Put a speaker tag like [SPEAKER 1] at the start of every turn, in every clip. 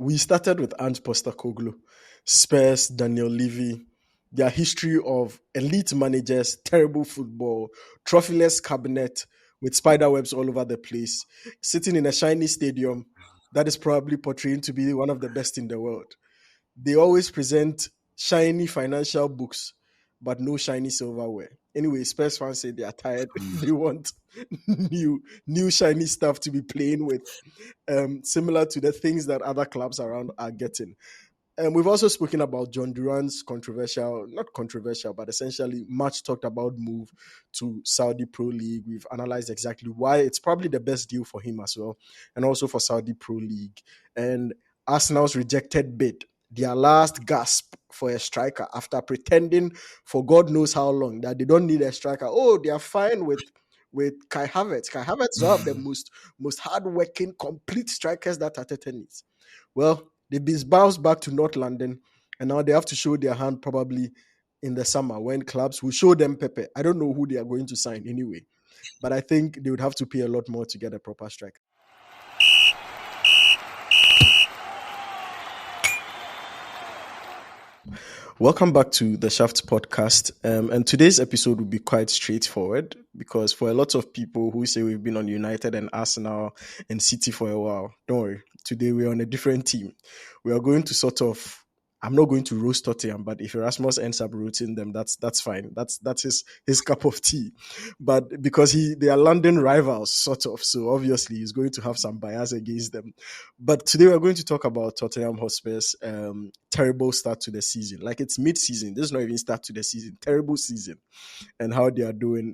[SPEAKER 1] we started with Ange Postecoglou, Spurs, Daniel Levy, their history of elite managers, terrible football, trophyless cabinet with spider webs all over the place, sitting in a shiny stadium that is probably portraying to be one of the best in the world. They always present shiny financial books, but no shiny silverware. Anyway, Spurs fans say they are tired. They want new shiny stuff to be playing with, similar to the things that other clubs around are getting. We've also spoken about John Duran's controversial, not controversial, but essentially much talked about move to Saudi Pro League. We've analyzed exactly why it's probably the best deal for him as well, and also for Saudi Pro League. And Arsenal's rejected bid, their last gasp for a striker after pretending for God knows how long that they don't need a striker. Oh, they are fine with Kai Havertz. Kai Havertz is one of the most hardworking, complete strikers that Arteta needs. Well, they've been bounced back to North London, and now they have to show their hand probably in the summer when clubs will show them Pepe. I don't know who they are going to sign anyway, but I think they would have to pay a lot more to get a proper striker. Welcome back to the Shaft podcast. And today's episode will be quite straightforward because for a lot of people who say we've been on United and Arsenal and City for a while, don't worry. Today we're on a different team. We are going to I'm not going to roast Tottenham, but if Erasmus ends up roasting them, that's fine. That's his cup of tea. But because they are London rivals, sort of, so obviously he's going to have some bias against them. But today we're going to talk about Tottenham Hotspur's terrible start to the season. Like it's mid-season. This is not even start to the season. Terrible season, and how they are doing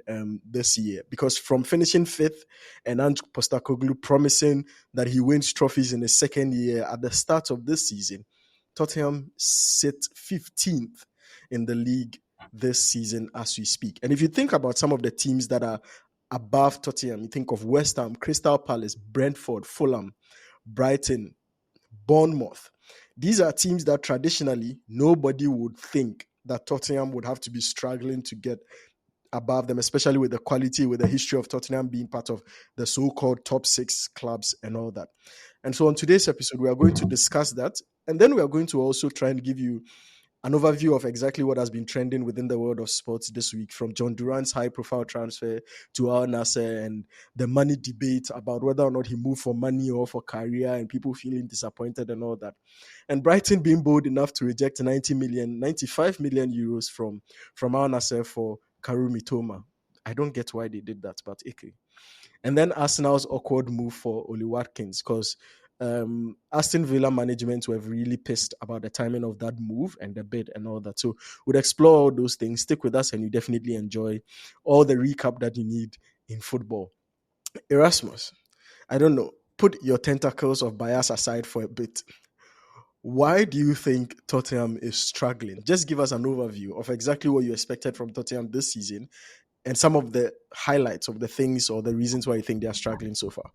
[SPEAKER 1] this year. Because from finishing fifth and Ange Postecoglou promising that he wins trophies in his second year at the start of this season, Tottenham sit 15th in the league this season as we speak. And if you think about some of the teams that are above Tottenham, you think of West Ham, Crystal Palace, Brentford, Fulham, Brighton, Bournemouth. These are teams that traditionally nobody would think that Tottenham would have to be struggling to get above them, especially with the quality, with the history of Tottenham being part of the so-called top six clubs and all that. And so on today's episode, we are going to discuss that. And then we are going to also try and give you an overview of exactly what has been trending within the world of sports this week, from John Duran's high-profile transfer to Al Nasser and the money debate about whether or not he moved for money or for career and people feeling disappointed and all that. And Brighton being bold enough to reject 95 million euros from Al Nasser for Karu Mitoma. I don't get why they did that, but okay. And then Arsenal's awkward move for Ollie Watkins, because Aston Villa management were really pissed about the timing of that move and the bid and all that. So we'll explore all those things. Stick with us and you definitely enjoy all the recap that you need in football. Erasmus, I don't know, put your tentacles of bias aside for a bit. Why do you think Tottenham is struggling? Just give us an overview of exactly what you expected from Tottenham this season and some of the highlights of the things or the reasons why you think they are struggling so far.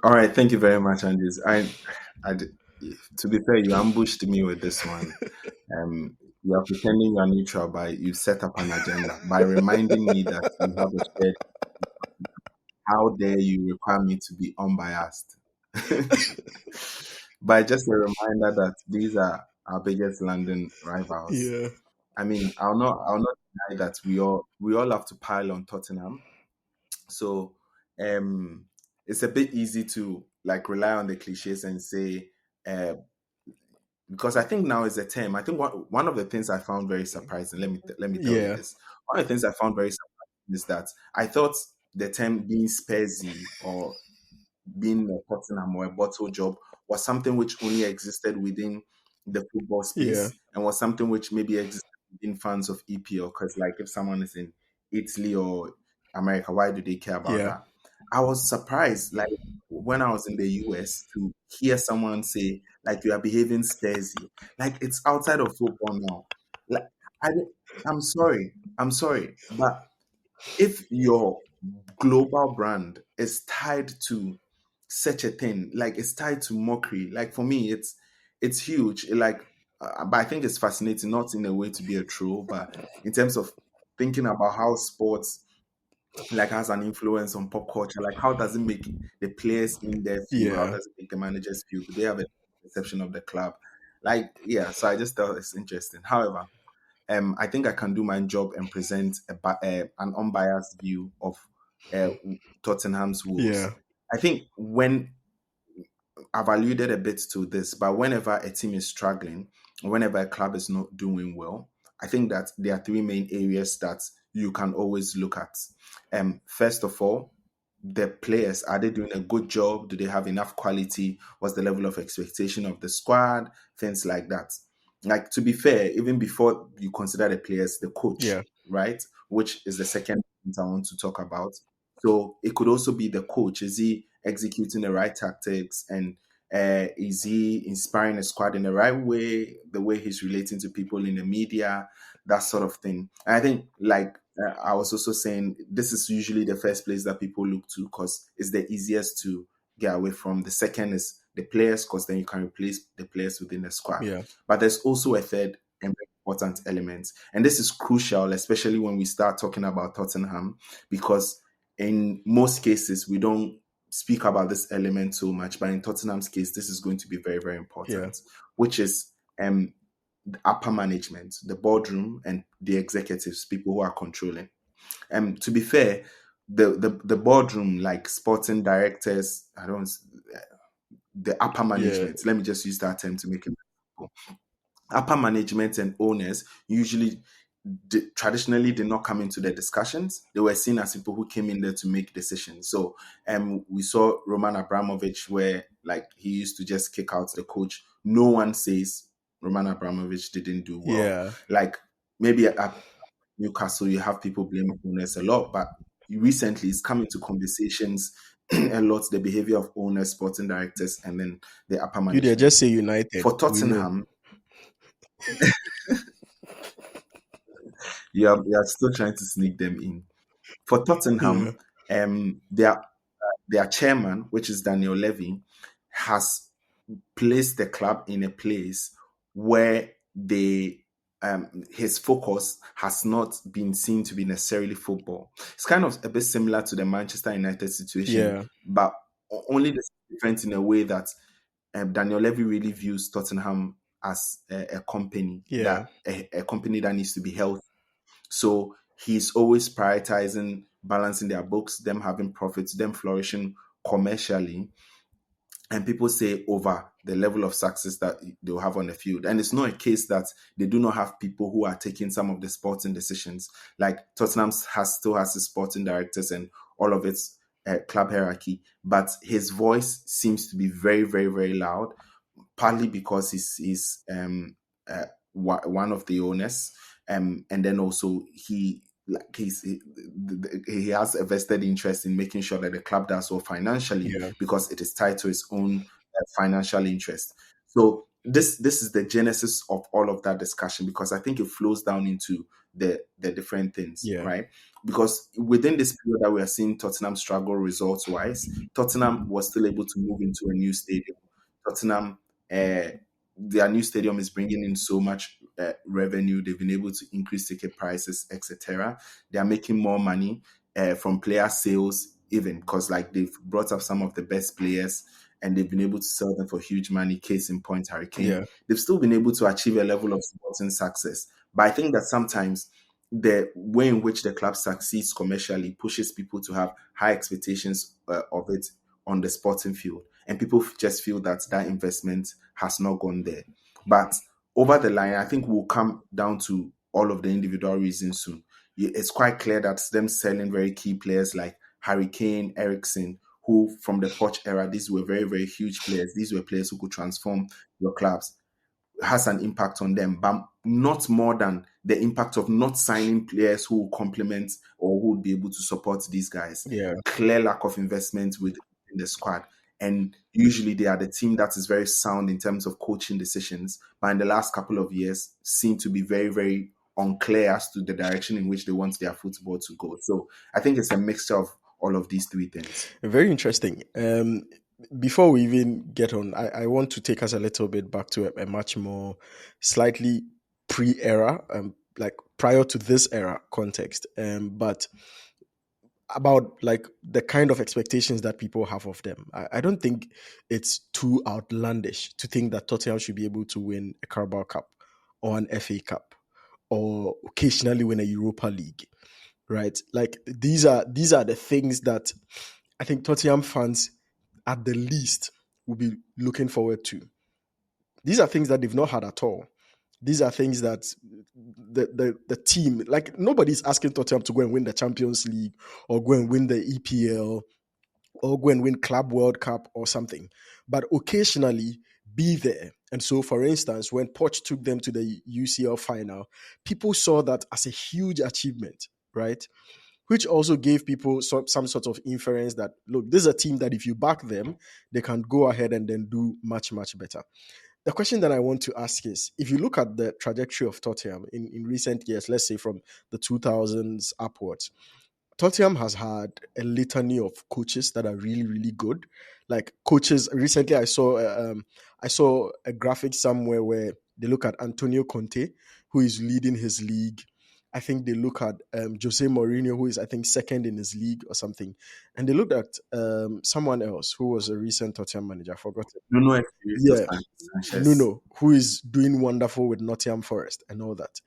[SPEAKER 2] All right, thank you very much, Andrews. To be fair, you ambushed me with this one. You are pretending you are neutral, but you set up an agenda by reminding me that you have a shared. How dare you require me to be unbiased? But just a reminder that these are our biggest London rivals.
[SPEAKER 1] Yeah.
[SPEAKER 2] I mean, I'll not deny that we all have to pile on Tottenham. So it's a bit easy to like rely on the cliches and say because I think now is a term. I think one of the things I found very surprising. Let me tell you
[SPEAKER 1] Yeah.
[SPEAKER 2] this. One of the things I found very surprising is that I thought the term being Spursy or being a Tottenham or a bottle job was something which only existed within the football
[SPEAKER 1] Yeah.
[SPEAKER 2] space and was something which maybe existed within fans of EPL. Because like if someone is in Italy or America, why do they care about
[SPEAKER 1] Yeah.
[SPEAKER 2] that? I was surprised, like when I was in the US, to hear someone say, like, you are behaving Spursy. Like it's outside of football now. Like I, I'm sorry, but if your global brand is tied to such a thing, like it's tied to mockery, like for me, it's huge. But I think it's fascinating, not in a way to be a troll, but in terms of thinking about how sports like has an influence on pop culture? Like, how does it make the players in there feel? How
[SPEAKER 1] Yeah.
[SPEAKER 2] does it make the managers feel? Do they have a perception of the club? Like, yeah. So I just thought it's interesting. However, I think I can do my job and present an unbiased view of uh, Tottenham's woes.
[SPEAKER 1] Yeah.
[SPEAKER 2] I think when I've alluded a bit to this, but whenever a team is struggling, whenever a club is not doing well, I think that there are three main areas that you can always look at. First of all, the players, are they doing a good job? Do they have enough quality? What's the level of expectation of the squad? Things like that. Like, to be fair, even before you consider the players, the coach,
[SPEAKER 1] Yeah.
[SPEAKER 2] right? Which is the second point I want to talk about. So it could also be the coach. Is he executing the right tactics, and is he inspiring a squad in the right way, the way he's relating to people in the media, that sort of thing? And I think, like, I was also saying, this is usually the first place that people look to because it's the easiest to get away from. The second is the players, because then you can replace the players within the squad.
[SPEAKER 1] Yeah.
[SPEAKER 2] But there's also a third and very important element. And this is crucial, especially when we start talking about Tottenham, because in most cases, we don't speak about this element so much. But in Tottenham's case, this is going to be very, very
[SPEAKER 1] Yeah.
[SPEAKER 2] important, which is the upper management, the boardroom, and the executives, people who are controlling. To be fair, the boardroom, like sporting directors, I don't, the upper
[SPEAKER 1] Yeah.
[SPEAKER 2] management. Let me just use that term to make it simple. Upper management and owners usually traditionally did not come into the discussions. They were seen as people who came in there to make decisions. So we saw Roman Abramovich, where like he used to just kick out the coach. No one says Roman Abramovich didn't do well.
[SPEAKER 1] Yeah.
[SPEAKER 2] Like, maybe at Newcastle, you have people blaming owners a lot, but recently it's come into conversations a lot, the behavior of owners, sporting directors, and then the upper
[SPEAKER 1] You there
[SPEAKER 2] management.
[SPEAKER 1] just say United.
[SPEAKER 2] For
[SPEAKER 1] We know.
[SPEAKER 2] Tottenham, you are still trying to sneak them in. For
[SPEAKER 1] Yeah.
[SPEAKER 2] Tottenham, their chairman, which is Daniel Levy, has placed the club in a place where his focus has not been seen to be necessarily football. It's kind of a bit similar to the Manchester United situation,
[SPEAKER 1] Yeah.
[SPEAKER 2] but only this is different in a way that Daniel Levy really views Tottenham as a company
[SPEAKER 1] Yeah.
[SPEAKER 2] that a company that needs to be healthy. So he's always prioritizing balancing their books, them having profits, them flourishing commercially, and people say over the level of success that they'll have on the field. And it's not a case that they do not have people who are taking some of the sporting decisions. Like Tottenham still has its sporting directors and all of its club hierarchy, but his voice seems to be very, very, very loud, partly because one of the owners, and then also he has a vested interest in making sure that the club does well financially
[SPEAKER 1] Yeah.
[SPEAKER 2] because it is tied to his own financial interest. So this is the genesis of all of that discussion, because I think it flows down into the different things,
[SPEAKER 1] Yeah.
[SPEAKER 2] right? Because within this period that we are seeing Tottenham struggle results wise, Tottenham was still able to move into a new stadium. Tottenham, uh, their new stadium is bringing in so much revenue. They've been able to increase ticket prices, etc. They are making more money from player sales, even because like they've brought up some of the best players and they've been able to sell them for huge money. Case in point, Harry Kane.
[SPEAKER 1] Yeah.
[SPEAKER 2] They've still been able to achieve a level of sporting success. But I think that sometimes the way in which the club succeeds commercially pushes people to have high expectations of it on the sporting field, and people just feel that that investment has not gone there. But over the line, I think we'll come down to all of the individual reasons soon. It's quite clear that them selling very key players like Harry Kane, Ericsson, who from the Poch era, these were very, very huge players. These were players who could transform your clubs, has an impact on them, but not more than the impact of not signing players who will complement or who would be able to support these guys.
[SPEAKER 1] Yeah.
[SPEAKER 2] Clear lack of investment within the squad. And usually they are the team that is very sound in terms of coaching decisions, but in the last couple of years seem to be very, very unclear as to the direction in which they want their football to go. So I think it's a mixture of all of these three things.
[SPEAKER 1] Very interesting. Before we even get on, I want to take us a little bit back to a much more slightly pre-era, like prior to this era context. But about like the kind of expectations that people have of them. I don't think it's too outlandish to think that Tottenham should be able to win a Carabao Cup or an FA Cup or occasionally win a Europa League, right? Like these are the things that I think Tottenham fans at the least will be looking forward to. These are things that they've not had at all. These are things that the team, like nobody's asking Tottenham to go and win the Champions League or go and win the EPL or go and win Club World Cup or something, but occasionally be there. And so, for instance, when Poch took them to the UCL final, people saw that as a huge achievement, right? Which also gave people some sort of inference that, look, this is a team that if you back them, they can go ahead and then do much, much better. The question that I want to ask is, if you look at the trajectory of Tottenham in recent years, let's say from the 2000s upwards, Tottenham has had a litany of coaches that are really, really good. Like coaches, recently I saw a graphic somewhere where they look at Antonio Conte, who is leading his league. I think they look at Jose Mourinho, who is I think second in his league or something, and they looked at someone else who was a recent Tottenham manager. I forgot.
[SPEAKER 2] Nuno Espirito
[SPEAKER 1] Yeah,
[SPEAKER 2] Sanchez.
[SPEAKER 1] Nuno, who is doing wonderful with Nottingham Forest and all that.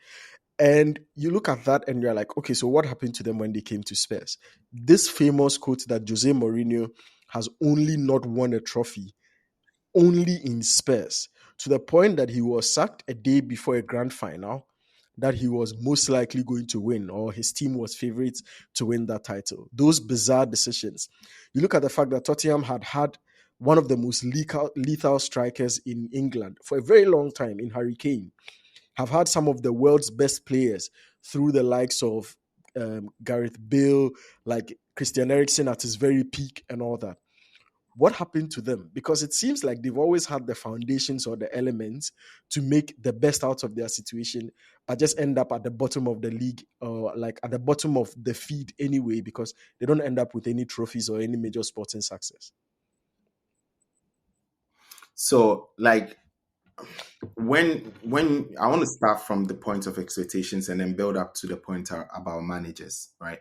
[SPEAKER 1] And you look at that and you're like, okay, so what happened to them when they came to Spurs? This famous quote that Jose Mourinho has only not won a trophy, only in Spurs, to the point that he was sacked a day before a grand final that he was most likely going to win, or his team was favorites to win that title. Those bizarre decisions. You look at the fact that Tottenham had one of the most lethal strikers in England for a very long time in Harry Kane, have had some of the world's best players through the likes of Gareth Bale, like Christian Eriksen at his very peak and all that. What happened to them? Because it seems like they've always had the foundations or the elements to make the best out of their situation, but just end up at the bottom of the league or like at the bottom of the feed anyway, because they don't end up with any trophies or any major sporting success.
[SPEAKER 2] So, like, when I want to start from the point of expectations and then build up to the point about managers, right?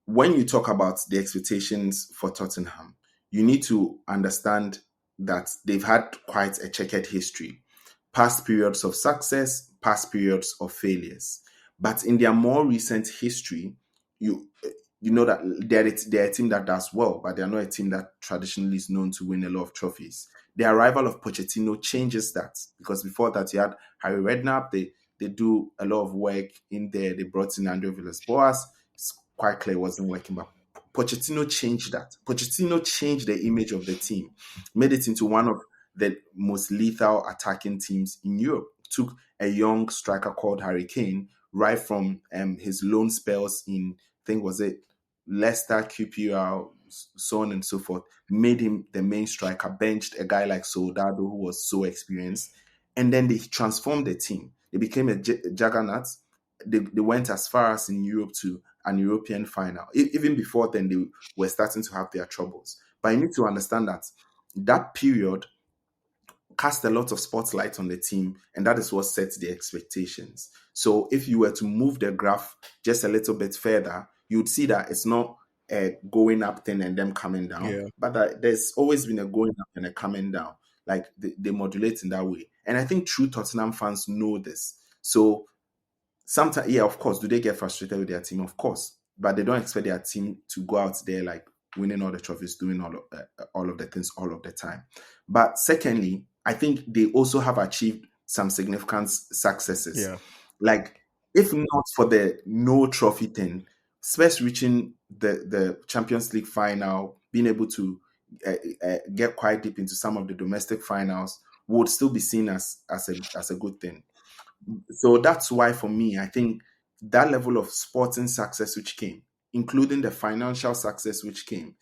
[SPEAKER 2] When you talk about the expectations for Tottenham, you need to understand that they've had quite a checkered history, past periods of success, past periods of failures. But in their more recent history, you you know that they're a team that does well, but they're not a team that traditionally is known to win a lot of trophies. The arrival of Pochettino changes that, because before that you had Harry Redknapp. They do a lot of work in there. They brought in Andre Villas-Boas. It's quite clear it wasn't working, but Pochettino changed that. Pochettino changed the image of the team, made it into one of the most lethal attacking teams in Europe. Took a young striker called Harry Kane right from his loan spells in, I think, was it Leicester, QPR, so on and so forth, made him the main striker, benched a guy like Soldado who was so experienced, and then they transformed the team. They became a juggernaut. They went as far as in Europe to an European final. Even before then, they were starting to have their troubles. But you need to understand that that period cast a lot of spotlight on the team, and that is what sets the expectations. So if you were to move the graph just a little bit further, you'd see that it's not a going up thing and them coming down,
[SPEAKER 1] Yeah.
[SPEAKER 2] but that there's always been a going up and a coming down. Like they modulate in that way. And I think true Tottenham fans know this. So sometimes, yeah, of course, do they get frustrated with their team? Of course, but they don't expect their team to go out there like winning all the trophies, doing all of the things all of the time. But secondly, I think they also have achieved some significant successes.
[SPEAKER 1] Yeah.
[SPEAKER 2] Like, if not for the no trophy thing, Spurs reaching the Champions League final, being able to get quite deep into some of the domestic finals, would still be seen as a good thing. So that's why, for me, I think that level of sporting success which came, including the financial success which came,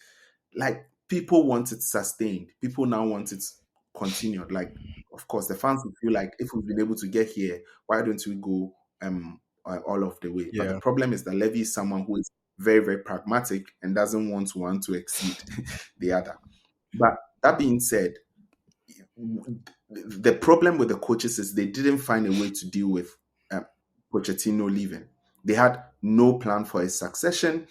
[SPEAKER 2] like, people want it sustained. People now want it continued. Like, of course, the fans will feel like, if we've been able to get here, why don't we go all of the way? But the
[SPEAKER 1] Yeah.
[SPEAKER 2] problem is that Levy is someone who is very, very pragmatic and doesn't want one to exceed the other. But that being said, the problem with the coaches is they didn't find a way to deal with Pochettino leaving. They had no plan for his succession.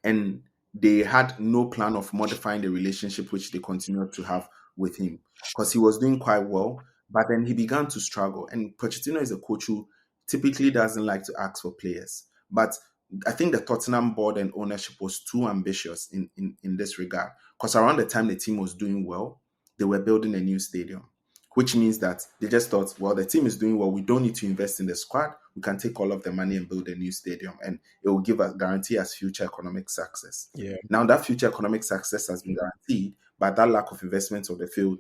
[SPEAKER 2] and they had no plan of modifying the relationship which they continued to have with him because he was doing quite well, but then he began to struggle. And Pochettino is a coach who typically doesn't like to ask for players, but I think the Tottenham board and ownership was too ambitious in this regard because around the time the team was doing well, they were building a new stadium, which means that they just thought, well, the team is doing well. We don't need to invest in the squad. We can take all of the money and build a new stadium, and it will give us guarantee us future economic success.
[SPEAKER 1] Yeah.
[SPEAKER 2] Now that future economic success has been guaranteed, but that lack of investment of the field,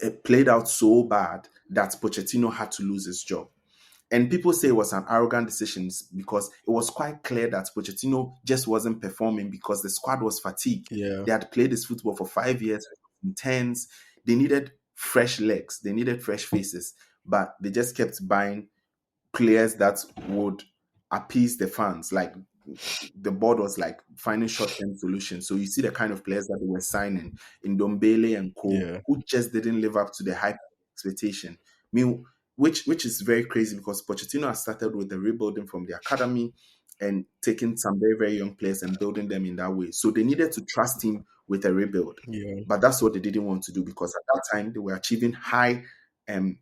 [SPEAKER 2] it played out so bad that Pochettino had to lose his job. And people say it was an arrogant decision because it was quite clear that Pochettino just wasn't performing because the squad was fatigued.
[SPEAKER 1] Yeah.
[SPEAKER 2] They had played this football for 5 years, intense. They needed fresh legs, they needed fresh faces, but they just kept buying players that would appease the fans. Like the board was like finding short-term solutions. So you see the kind of players that they were signing in Dombele and Co,
[SPEAKER 1] Yeah.
[SPEAKER 2] who just didn't live up to the hype expectation. Which is very crazy because Pochettino has started with the rebuilding from the academy and taking some very, very young players and building them in that way. So they needed to trust him with a rebuild.
[SPEAKER 1] Yeah.
[SPEAKER 2] But that's what they didn't want to do because at that time they were achieving high um,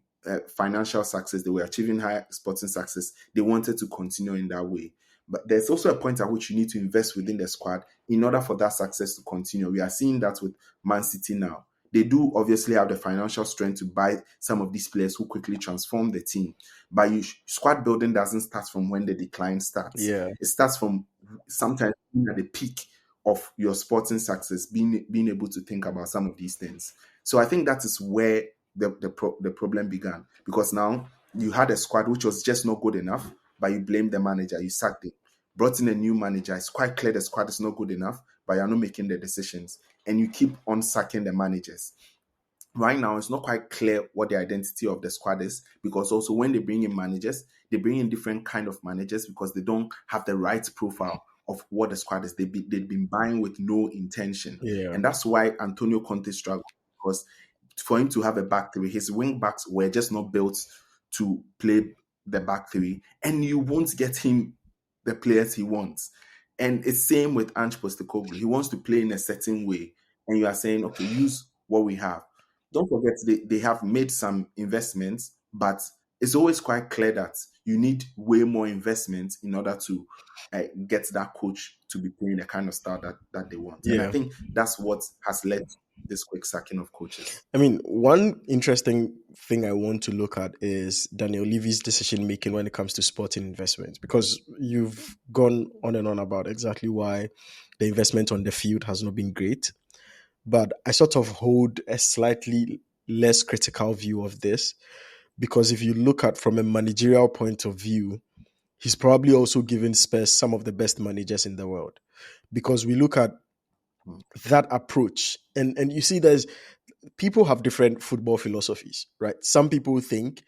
[SPEAKER 2] financial success. They were achieving high sporting success. They wanted to continue in that way. But there's also a point at which you need to invest within the squad in order for that success to continue. We are seeing that with Man City now. They do obviously have the financial strength to buy some of these players who quickly transform the team. But squad building doesn't start from when the decline starts.
[SPEAKER 1] Yeah.
[SPEAKER 2] It starts from sometimes at the peak of your sporting success, being able to think about some of these things. So I think that is where the problem began because now you had a squad which was just not good enough, but you blamed the manager, you sacked him, brought in a new manager. It's quite clear the squad is not good enough, but you're not making the decisions, and you keep on sacking the managers. Right now, it's not quite clear what the identity of the squad is because also when they bring in managers, they bring in different kind of managers because they don't have the right profile of what the squad is. They've been buying with no intention,
[SPEAKER 1] Yeah.
[SPEAKER 2] and that's why Antonio Conte struggled because for him to have a back three, his wing backs were just not built to play the back three, and you won't get him the players he wants. And it's same with Ange Postecoglou. He wants to play in a certain way, and you are saying, okay, use what we have. Don't forget they have made some investments, but it's always quite clear that you need way more investment in order to get that coach to be playing the kind of style that they want. And I
[SPEAKER 1] Yeah.
[SPEAKER 2] think that's what has led to this quick sacking of coaches.
[SPEAKER 1] I mean, one interesting thing I want to look at is Daniel Levy's decision making when it comes to sporting investments, because you've gone on and on about exactly why the investment on the field has not been great. But I sort of hold a slightly less critical view of this because if you look at from a managerial point of view, he's probably also given Spurs some of the best managers in the world. Because we look at
[SPEAKER 2] Mm.
[SPEAKER 1] that approach, and you see, there's people have different football philosophies, right? Some people think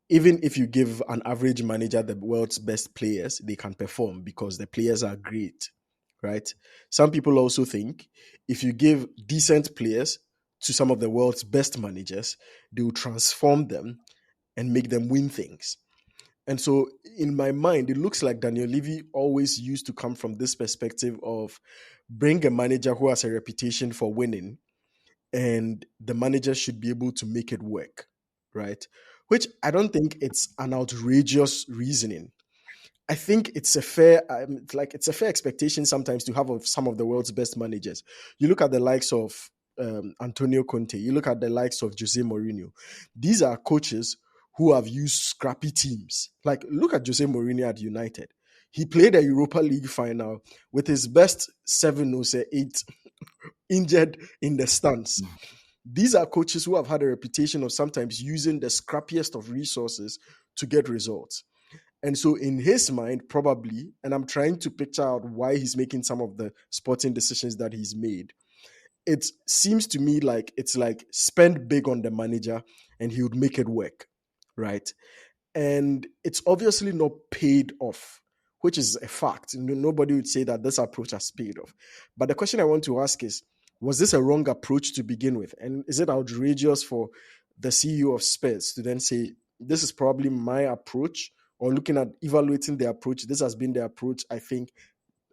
[SPEAKER 1] even if you give an average manager the world's best players, they can perform because the players are great, right? Some people also think if you give decent players to some of the world's best managers, they will transform them and make them win things. And so, in my mind, it looks like Daniel Levy always used to come from this perspective of bring a manager who has a reputation for winning, and the manager should be able to make it work, right? Which I don't think it's an outrageous reasoning. I think it's a fair, it's a fair expectation sometimes to have of some of the world's best managers. You look at the likes of Antonio Conte. You look at the likes of Jose Mourinho. These are coaches who have used scrappy teams. Like look at Jose Mourinho at United. He played a Europa League final with his best seven or say eight injured in the stands. These are coaches who have had a reputation of sometimes using the scrappiest of resources to get results. And so, in his mind, probably, and I'm trying to picture out why he's making some of the sporting decisions that he's made. It seems to me like it's like spend big on the manager and he would make it work, right? And it's obviously not paid off, which is a fact. Nobody would say that this approach has paid off. But the question I want to ask is, was this a wrong approach to begin with? And is it outrageous for the CEO of Spurs to then say, this is probably my approach, or looking at evaluating the approach, this has been the approach I think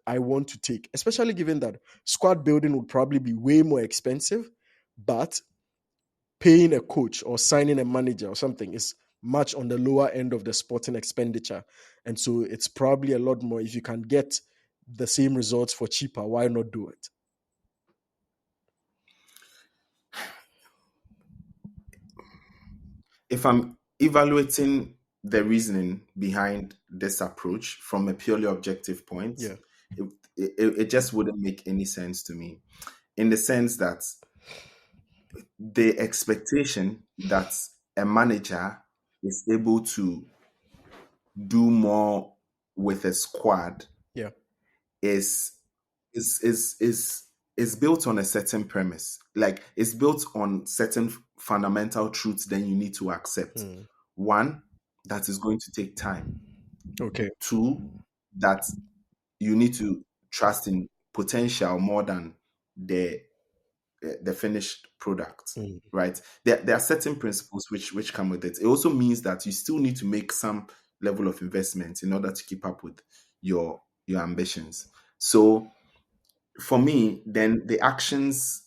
[SPEAKER 1] I want to take, especially given that squad building would probably be way more expensive, but paying a coach or signing a manager or something is much on the lower end of the sporting expenditure. And so it's probably a lot more. If you can get the same results for cheaper, why not do it?
[SPEAKER 2] If I'm evaluating the reasoning behind this approach from a purely objective point,
[SPEAKER 1] Yeah.
[SPEAKER 2] it, it just wouldn't make any sense to me. In the sense that the expectation that a manager is able to do more with a squad
[SPEAKER 1] Yeah.
[SPEAKER 2] is is is is is built on a certain premise. Like it's built on certain fundamental truths then you need to accept.
[SPEAKER 1] Mm.
[SPEAKER 2] One, that is going to take time.
[SPEAKER 1] Okay.
[SPEAKER 2] Two, that you need to trust in potential more than the the finished product,
[SPEAKER 1] Mm.
[SPEAKER 2] right? There are certain principles which come with it. It also means that you still need to make some level of investment in order to keep up with your ambitions. So for me, then the actions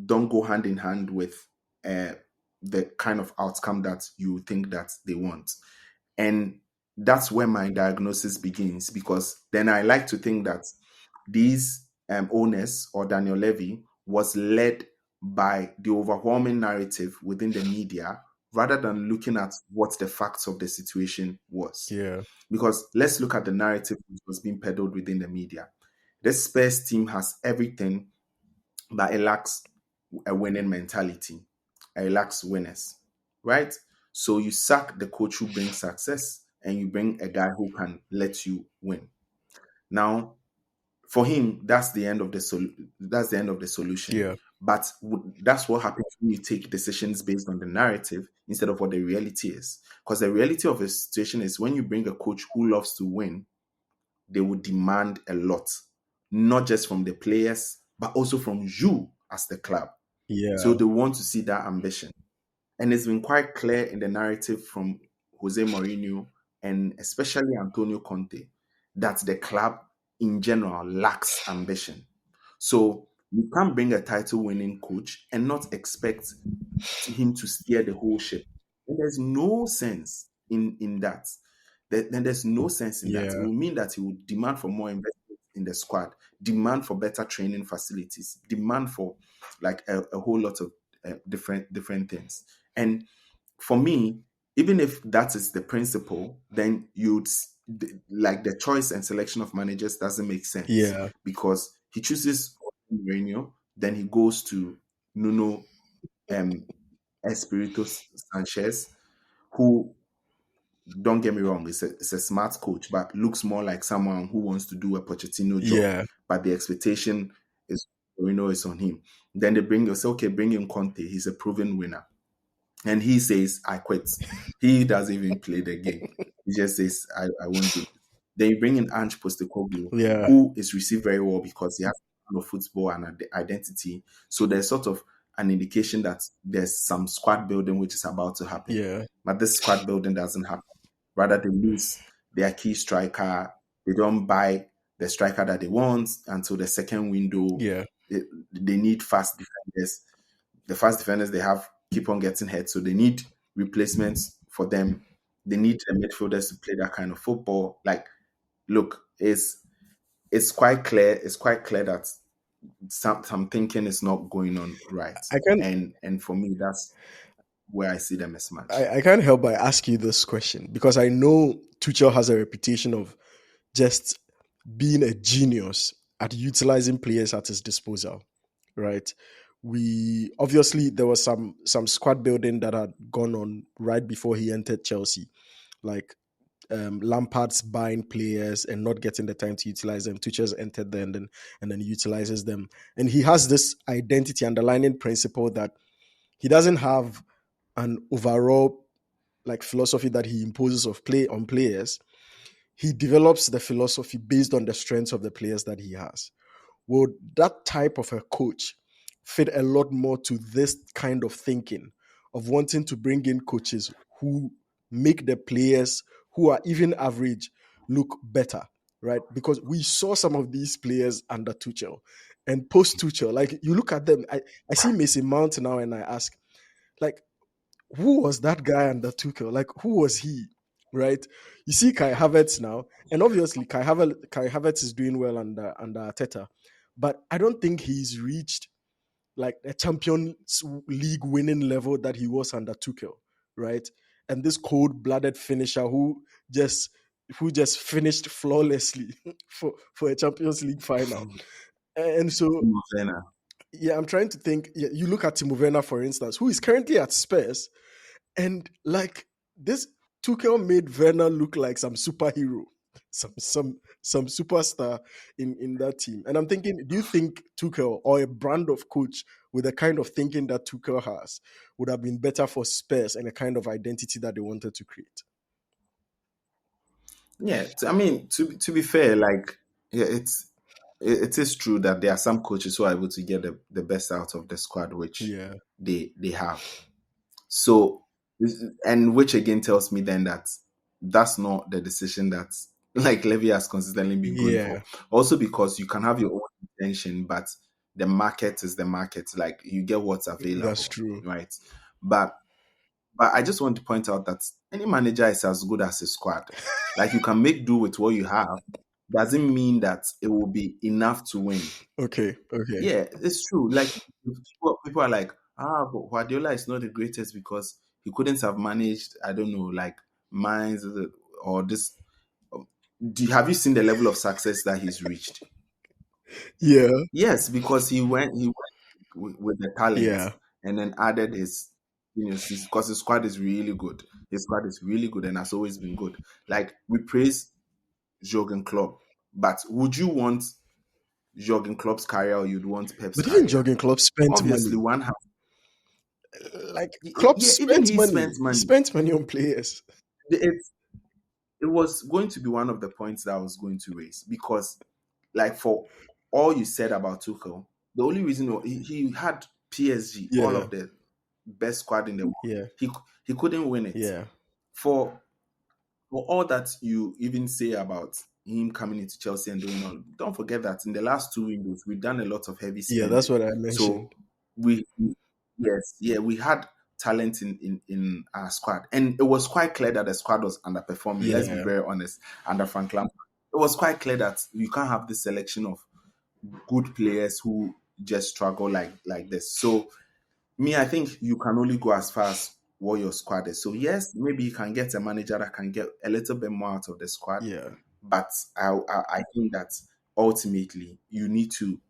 [SPEAKER 2] don't go hand in hand with uh, the kind of outcome that you think that they want. And that's where my diagnosis begins because then I like to think that these owners or Daniel Levy was led by the overwhelming narrative within the media rather than looking at what the facts of the situation was.
[SPEAKER 1] Yeah.
[SPEAKER 2] Because let's look at the narrative which was being peddled within the media. This Spurs team has everything, but it lacks a winning mentality. It lacks winners, right? So you sack the coach who brings success and you bring a guy who can let you win. Now, for him, that's the end of the that's the end of the solution.
[SPEAKER 1] Yeah.
[SPEAKER 2] But that's what happens when you take decisions based on the narrative instead of what the reality is. Because the reality of the situation is when you bring a coach who loves to win, they would demand a lot, not just from the players, but also from you as the club. So
[SPEAKER 1] Yeah.
[SPEAKER 2] they want to see that ambition. And it's been quite clear in the narrative from Jose Mourinho and especially Antonio Conte that the club in general lacks ambition. So you can't bring a title winning coach and not expect him to steer the whole ship. And there's no sense in that. Then there's no sense in that. It
[SPEAKER 1] Yeah.
[SPEAKER 2] will mean that he will demand for more investment in the squad, demand for better training facilities, demand for like a whole lot of different things. And for me, even if that is the principle, then like the choice and selection of managers doesn't make sense
[SPEAKER 1] Yeah.
[SPEAKER 2] because he chooses Mourinho, then he goes to Nuno um, Espirito Sanchez, who, don't get me wrong, is a smart coach, but looks more like someone who wants to do a Pochettino job,
[SPEAKER 1] Yeah.
[SPEAKER 2] but the expectation is Mourinho is on him. Then they bring you say, okay, bring in Conte. He's a proven winner. And he says, I quit. He doesn't even play the game. He just says, I won't do this. Then you bring in Ange Postecoglou,
[SPEAKER 1] Yeah.
[SPEAKER 2] who is received very well because he has a kind of football and identity. So there's sort of an indication that there's some squad building which is about to happen.
[SPEAKER 1] Yeah.
[SPEAKER 2] But this squad building doesn't happen. Rather, they lose their key striker. They don't buy the striker that they want until the second window.
[SPEAKER 1] Yeah.
[SPEAKER 2] They need fast defenders. The fast defenders they have keep on getting hurt, so they need replacements for them. They need the midfielders to play that kind of football. Like, look, it's quite clear. It's quite clear that some thinking is not going on right,
[SPEAKER 1] I can
[SPEAKER 2] and for me, that's where I see the mismatch.
[SPEAKER 1] I can't help but ask you this question because I know Tuchel has a reputation of just being a genius at utilizing players at his disposal, right? We obviously there was some squad building that had gone on right before he entered Chelsea, like Lampard's buying players and not getting the time to utilize them. Tuchel's entered there and then utilizes them, and he has this identity underlining principle that he doesn't have an overall like philosophy that he imposes of play on players. He develops the philosophy based on the strengths of the players that he has. Will that type of a coach fit a lot more to this kind of thinking of wanting to bring in coaches who make the players who are even average look better, right? Because we saw some of these players under Tuchel and post Tuchel. Like you look at them, I see Mason Mount now, and I ask, like, who was that guy under Tuchel? Like, who was he? Right? You see Kai Havertz now, and obviously Kai Havertz is doing well under Arteta, but I don't think he's reached like a Champions League winning level that he was under Tuchel, right? And this cold-blooded finisher just who just finished flawlessly for a Champions League final. And so,
[SPEAKER 2] Timo Werner.
[SPEAKER 1] yeah, I'm trying to think. Yeah, you look at Timo Werner, for instance, who is currently at Spurs, and like this Tuchel made Werner look like some superhero, some superstar in that team. And I'm thinking, do you think Tuchel or a brand of coach with the kind of thinking that Tuchel has would have been better for Spurs and a kind of identity that they wanted to create?
[SPEAKER 2] Yeah, I mean, to be fair, like, yeah, it is true that there are some coaches who are able to get the best out of the squad, which
[SPEAKER 1] Yeah.
[SPEAKER 2] they have. So, and which again tells me then that that's not the decision that like Levy has consistently been going
[SPEAKER 1] Yeah,
[SPEAKER 2] for. Also, because you can have your own intention, but the market is the market. Like you get what's
[SPEAKER 1] that's
[SPEAKER 2] available,
[SPEAKER 1] true.
[SPEAKER 2] right? But I just want to point out that any manager is as good as his squad. Like you can make do with what you have. Doesn't mean that it will be enough to win.
[SPEAKER 1] Okay, okay.
[SPEAKER 2] Yeah, it's true. Like people are like, but Guardiola is not the greatest because he couldn't have managed, I don't know, like Mines or this. Have you seen the level of success that he's reached?
[SPEAKER 1] Yeah,
[SPEAKER 2] Yes, because he went with the talent
[SPEAKER 1] yeah,
[SPEAKER 2] and then added his, because his squad is really good. His squad is really good and has always been good. Like we praise Jurgen Klopp, but would you want Jurgen Klopp's career or you'd want Pep's
[SPEAKER 1] but even
[SPEAKER 2] career?
[SPEAKER 1] Jurgen Klopp spent
[SPEAKER 2] Obviously,
[SPEAKER 1] money.
[SPEAKER 2] one has.
[SPEAKER 1] Like Klopp
[SPEAKER 2] Yeah, even
[SPEAKER 1] spent
[SPEAKER 2] he
[SPEAKER 1] money.
[SPEAKER 2] spent
[SPEAKER 1] He
[SPEAKER 2] money.
[SPEAKER 1] spent money on players.
[SPEAKER 2] It, it was going to be one of the points that I was going to raise because, like, for all you said about Tuchel, the only reason he had PSG, all
[SPEAKER 1] Yeah,
[SPEAKER 2] of the best squad in the world,
[SPEAKER 1] yeah,
[SPEAKER 2] he he couldn't win it.
[SPEAKER 1] yeah,
[SPEAKER 2] For all that you even say about him coming into Chelsea and doing all, don't forget that in the last two windows we've done a lot of heavy
[SPEAKER 1] yeah. That's
[SPEAKER 2] spending.
[SPEAKER 1] what I
[SPEAKER 2] So
[SPEAKER 1] mentioned.
[SPEAKER 2] yes, yeah, we had talent in our squad, and it was quite clear that the squad was underperforming. Let's be
[SPEAKER 1] Yeah,
[SPEAKER 2] very honest. Under Frank Lampard, it was quite clear that you can't have this selection of good players who just struggle like this. So me, I think you can only go as far as what your squad is. So yes, maybe you can get a manager that can get a little bit more out of the squad,
[SPEAKER 1] yeah,
[SPEAKER 2] but I think that ultimately you need to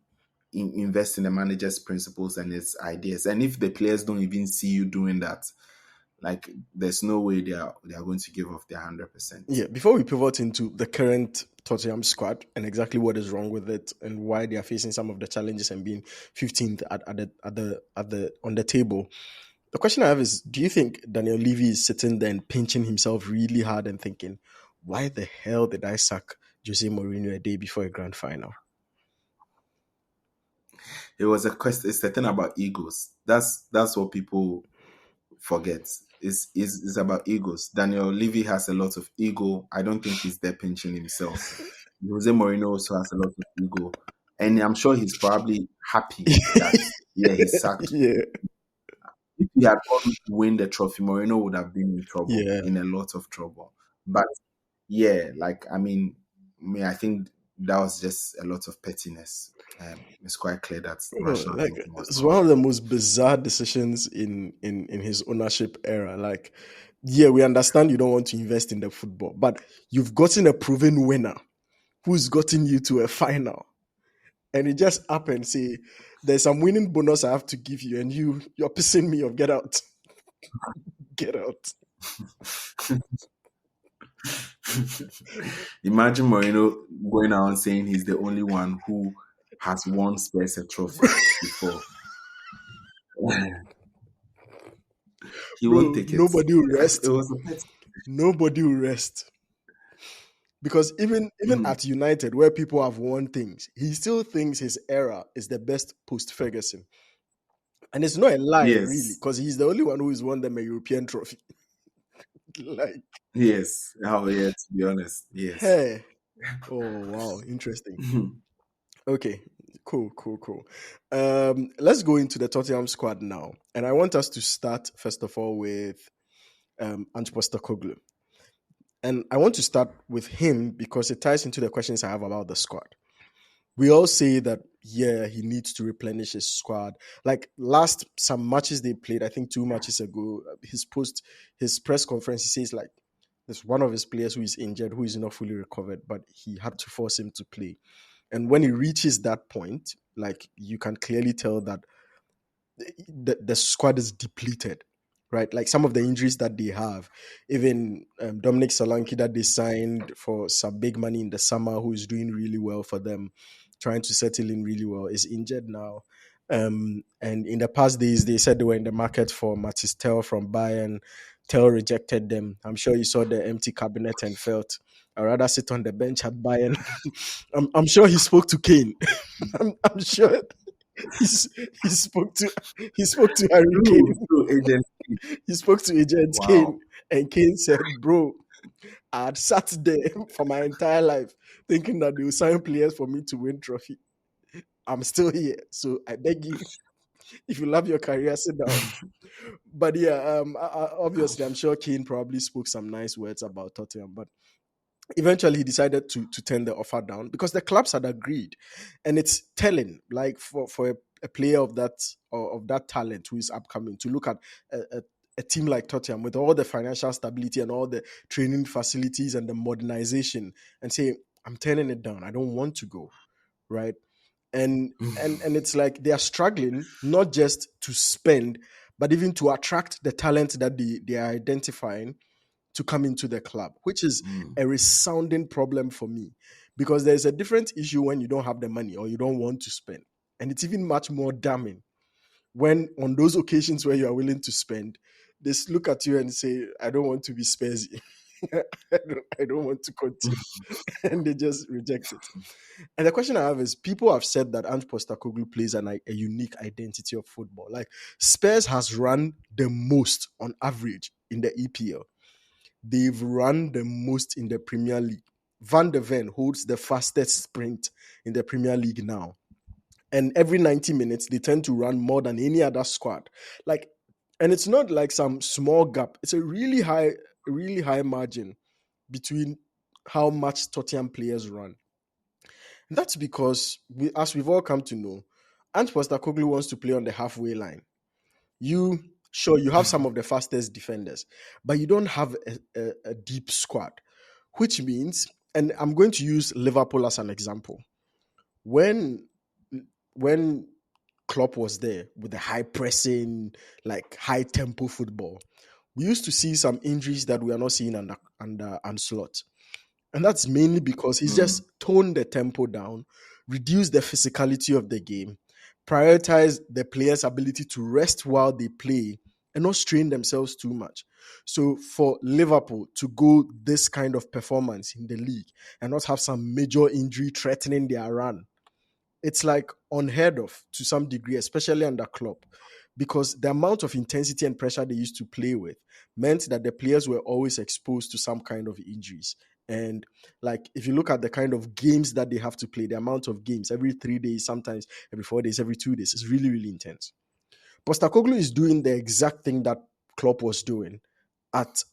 [SPEAKER 2] invest in the manager's principles and his ideas. And if the players don't even see you doing that, like there's no way they are going to give off their 100%.
[SPEAKER 1] yeah. Before we pivot into the current Tottenham squad and exactly what is wrong with it and why they are facing some of the challenges and being 15th at the on the table, the question I have is: do you think Daniel Levy is sitting there and pinching himself really hard and thinking, "Why the hell did I sack Jose Mourinho a day before a grand final?"
[SPEAKER 2] It was a question. It's the thing about egos. That's what people forget. It's about egos. Daniel Levy has a lot of ego. I don't think he's there pinching himself. Jose Mourinho also has a lot of ego, and I'm sure he's probably happy that yeah he sacked.
[SPEAKER 1] Yeah,
[SPEAKER 2] If he had gone to win the trophy, Mourinho would have been in trouble,
[SPEAKER 1] yeah.
[SPEAKER 2] in a lot of trouble. But yeah, like I think that was just a lot of pettiness. It's quite clear that
[SPEAKER 1] Oh,
[SPEAKER 2] rational
[SPEAKER 1] like
[SPEAKER 2] thinking was
[SPEAKER 1] it's
[SPEAKER 2] not
[SPEAKER 1] one of
[SPEAKER 2] there.
[SPEAKER 1] the most bizarre decisions in his ownership era. Like, yeah, we understand you don't want to invest in the football, but you've gotten a proven winner who's gotten you to a final, and it just up and say, "There's some winning bonus I have to give you," and you're pissing me off. Get out, get out.
[SPEAKER 2] Imagine Mourinho going around saying he's the only one who has won Spurs a trophy before. He won't
[SPEAKER 1] Bro,
[SPEAKER 2] take it.
[SPEAKER 1] nobody will
[SPEAKER 2] It
[SPEAKER 1] rest.
[SPEAKER 2] was a pet.
[SPEAKER 1] Nobody will rest. Because even
[SPEAKER 2] Mhm.
[SPEAKER 1] at United, where people have won things, he still thinks his era is the best post Ferguson. And it's not a lie, really,
[SPEAKER 2] Yes,
[SPEAKER 1] because he's the only one who has won them a European trophy. Like,
[SPEAKER 2] yes. Oh, yeah. To be honest, yes.
[SPEAKER 1] hey. Oh wow, interesting. Okay, cool. Let's go into the Tottenham squad now, and I want us to start first of all with Ange Postecoglou, and I want to start with him because it ties into the questions I have about the squad. We all say that yeah, he needs to replenish his squad. Like last some matches they played, I think 2 matches ago, his press conference, he says like there's one of his players who is injured, who is not fully recovered, but he had to force him to play. And when he reaches that point, like you can clearly tell that the squad is depleted, right? Like some of the injuries that they have, even Dominic Solanke that they signed for some big money in the summer, who is doing really well for them, trying to settle in really well, is injured now. And in the past days, they said they were in the market for Matis Tel from Bayern. Tel rejected them. I'm sure you saw the empty cabinet and felt, I'd rather sit on the bench at Bayern. I'm sure he spoke to Kane. I'm sure He's, he spoke to he spoke to Harry Kane.
[SPEAKER 2] Through agent.
[SPEAKER 1] He spoke to Agent
[SPEAKER 2] Wow.
[SPEAKER 1] Kane, and Kane said, "Bro, I had sat there for my entire life thinking that they will sign players for me to win trophy. I'm still here, so I beg you, if you love your career, sit down." But yeah, obviously, I'm sure Kane probably spoke some nice words about Tottenham, but eventually he decided to turn the offer down because the clubs had agreed, and it's telling like for a player of that talent who is upcoming to look at a team like Tottenham with all the financial stability and all the training facilities and the modernization and say, I'm turning it down, I don't want to go, right? And it's like they are struggling not just to spend but even to attract the talent that they are identifying to come into the club, which is
[SPEAKER 2] Mm.
[SPEAKER 1] a resounding problem for me because there's a different issue when you don't have the money or you don't want to spend. And it's even much more damning when, on those occasions where you are willing to spend, they look at you and say, I don't want to be Spursy. I don't want to continue. And they just reject it. And the question I have is people have said that Ange Postecoglou plays a unique identity of football. Like Spurs has run the most on average in the EPL. They've run the most in the Premier League. Van de Ven holds the fastest sprint in the Premier League now. And every 90 minutes, they tend to run more than any other squad. Like, and it's not like some small gap. It's a really high margin between how much Tottenham players run. And that's because, as we've all come to know, Ange Postecoglou wants to play on the halfway line. You sure you have some of the fastest defenders, but you don't have a deep squad, which means, and I'm going to use Liverpool as an example. When when Klopp was there with the high pressing, like high tempo football, we used to see some injuries that we are not seeing under Anslot. And that's mainly because he's just
[SPEAKER 2] Mm.
[SPEAKER 1] toned the tempo down, reduced the physicality of the game, prioritized the players' ability to rest while they play and not strain themselves too much. So for Liverpool to go this kind of performance in the league and not have some major injury threatening their run, it's like unheard of to some degree, especially under Klopp, because the amount of intensity and pressure they used to play with meant that the players were always exposed to some kind of injuries. And like if you look at the kind of games that they have to play, the amount of games every 3 days, sometimes every 4 days, every 2 days, is really, really intense. Postecoglou is doing the exact thing that Klopp was doing at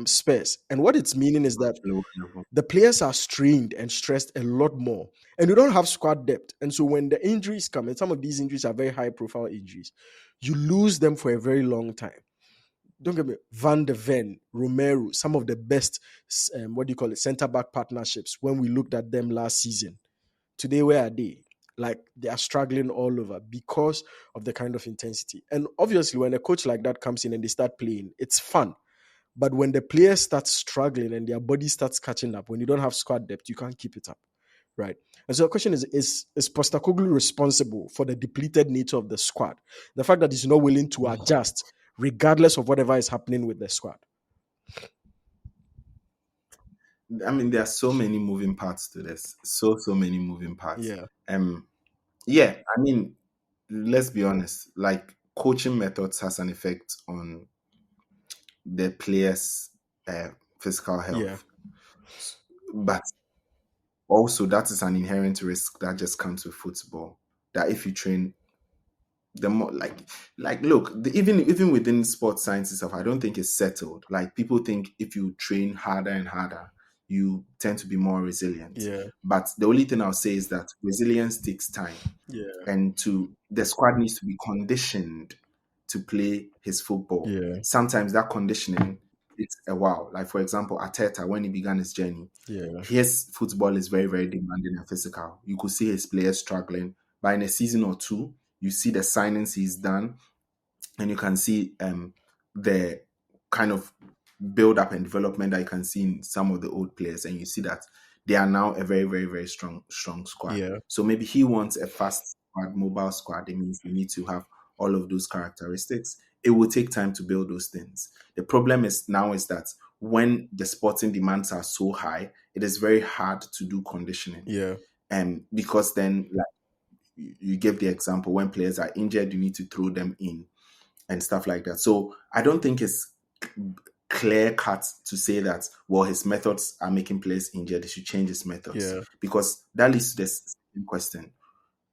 [SPEAKER 1] Spurs. And what it's meaning is that
[SPEAKER 2] Low level.
[SPEAKER 1] the players are strained and stressed a lot more. And you don't have squad depth. And so when the injuries come, and some of these injuries are very high profile injuries, you lose them for a very long time. Don't get me Van de Ven, Romero, some of the best, what do you call it, centre back partnerships when we looked at them last season. Today, where are they? Like they are struggling all over because of the kind of intensity. And obviously, when a coach like that comes in and they start playing, it's fun. But when the players start struggling and their body starts catching up, when you don't have squad depth, you can't keep it up, right? And so the question is Postecoglou responsible for the depleted nature of the squad? The fact that he's not willing to adjust regardless of whatever is happening with the squad.
[SPEAKER 2] I mean, there are so many moving parts to this. So many moving parts.
[SPEAKER 1] Yeah,
[SPEAKER 2] Um, yeah, I mean, let's be honest. Like coaching methods has an effect on the players' physical
[SPEAKER 1] yeah,
[SPEAKER 2] health. But Also, that is an inherent risk that just comes with football. That if you train the more look, even within sports science and stuff, I don't think it's settled. Like people think if you train harder and harder, you tend to be more resilient.
[SPEAKER 1] Yeah,
[SPEAKER 2] But the only thing I'll say is that resilience takes time,
[SPEAKER 1] yeah,
[SPEAKER 2] and to the squad needs to be conditioned to play his football.
[SPEAKER 1] yeah,
[SPEAKER 2] Sometimes that conditioning it's a while. Like for example, Arteta, when he began his journey,
[SPEAKER 1] yeah,
[SPEAKER 2] his football is very, very demanding and physical. You could see his players struggling. But in a season or two, you see the signings he's done, and you can see the kind of build up and development that you can see in some of the old players, and you see that they are now a very, very, very strong squad.
[SPEAKER 1] yeah,
[SPEAKER 2] So maybe he wants a fast squad, mobile squad. It means you need to have all of those characteristics. It will take time to build those things. The problem is now is that when the sporting demands are so high, it is very hard to do conditioning.
[SPEAKER 1] yeah,
[SPEAKER 2] And because then, like you gave the example, when players are injured, you need to throw them in and stuff like that. So I don't think it's clear cut to say that, well, his methods are making players injured. He should change his methods,
[SPEAKER 1] yeah,
[SPEAKER 2] because that leads to the same question.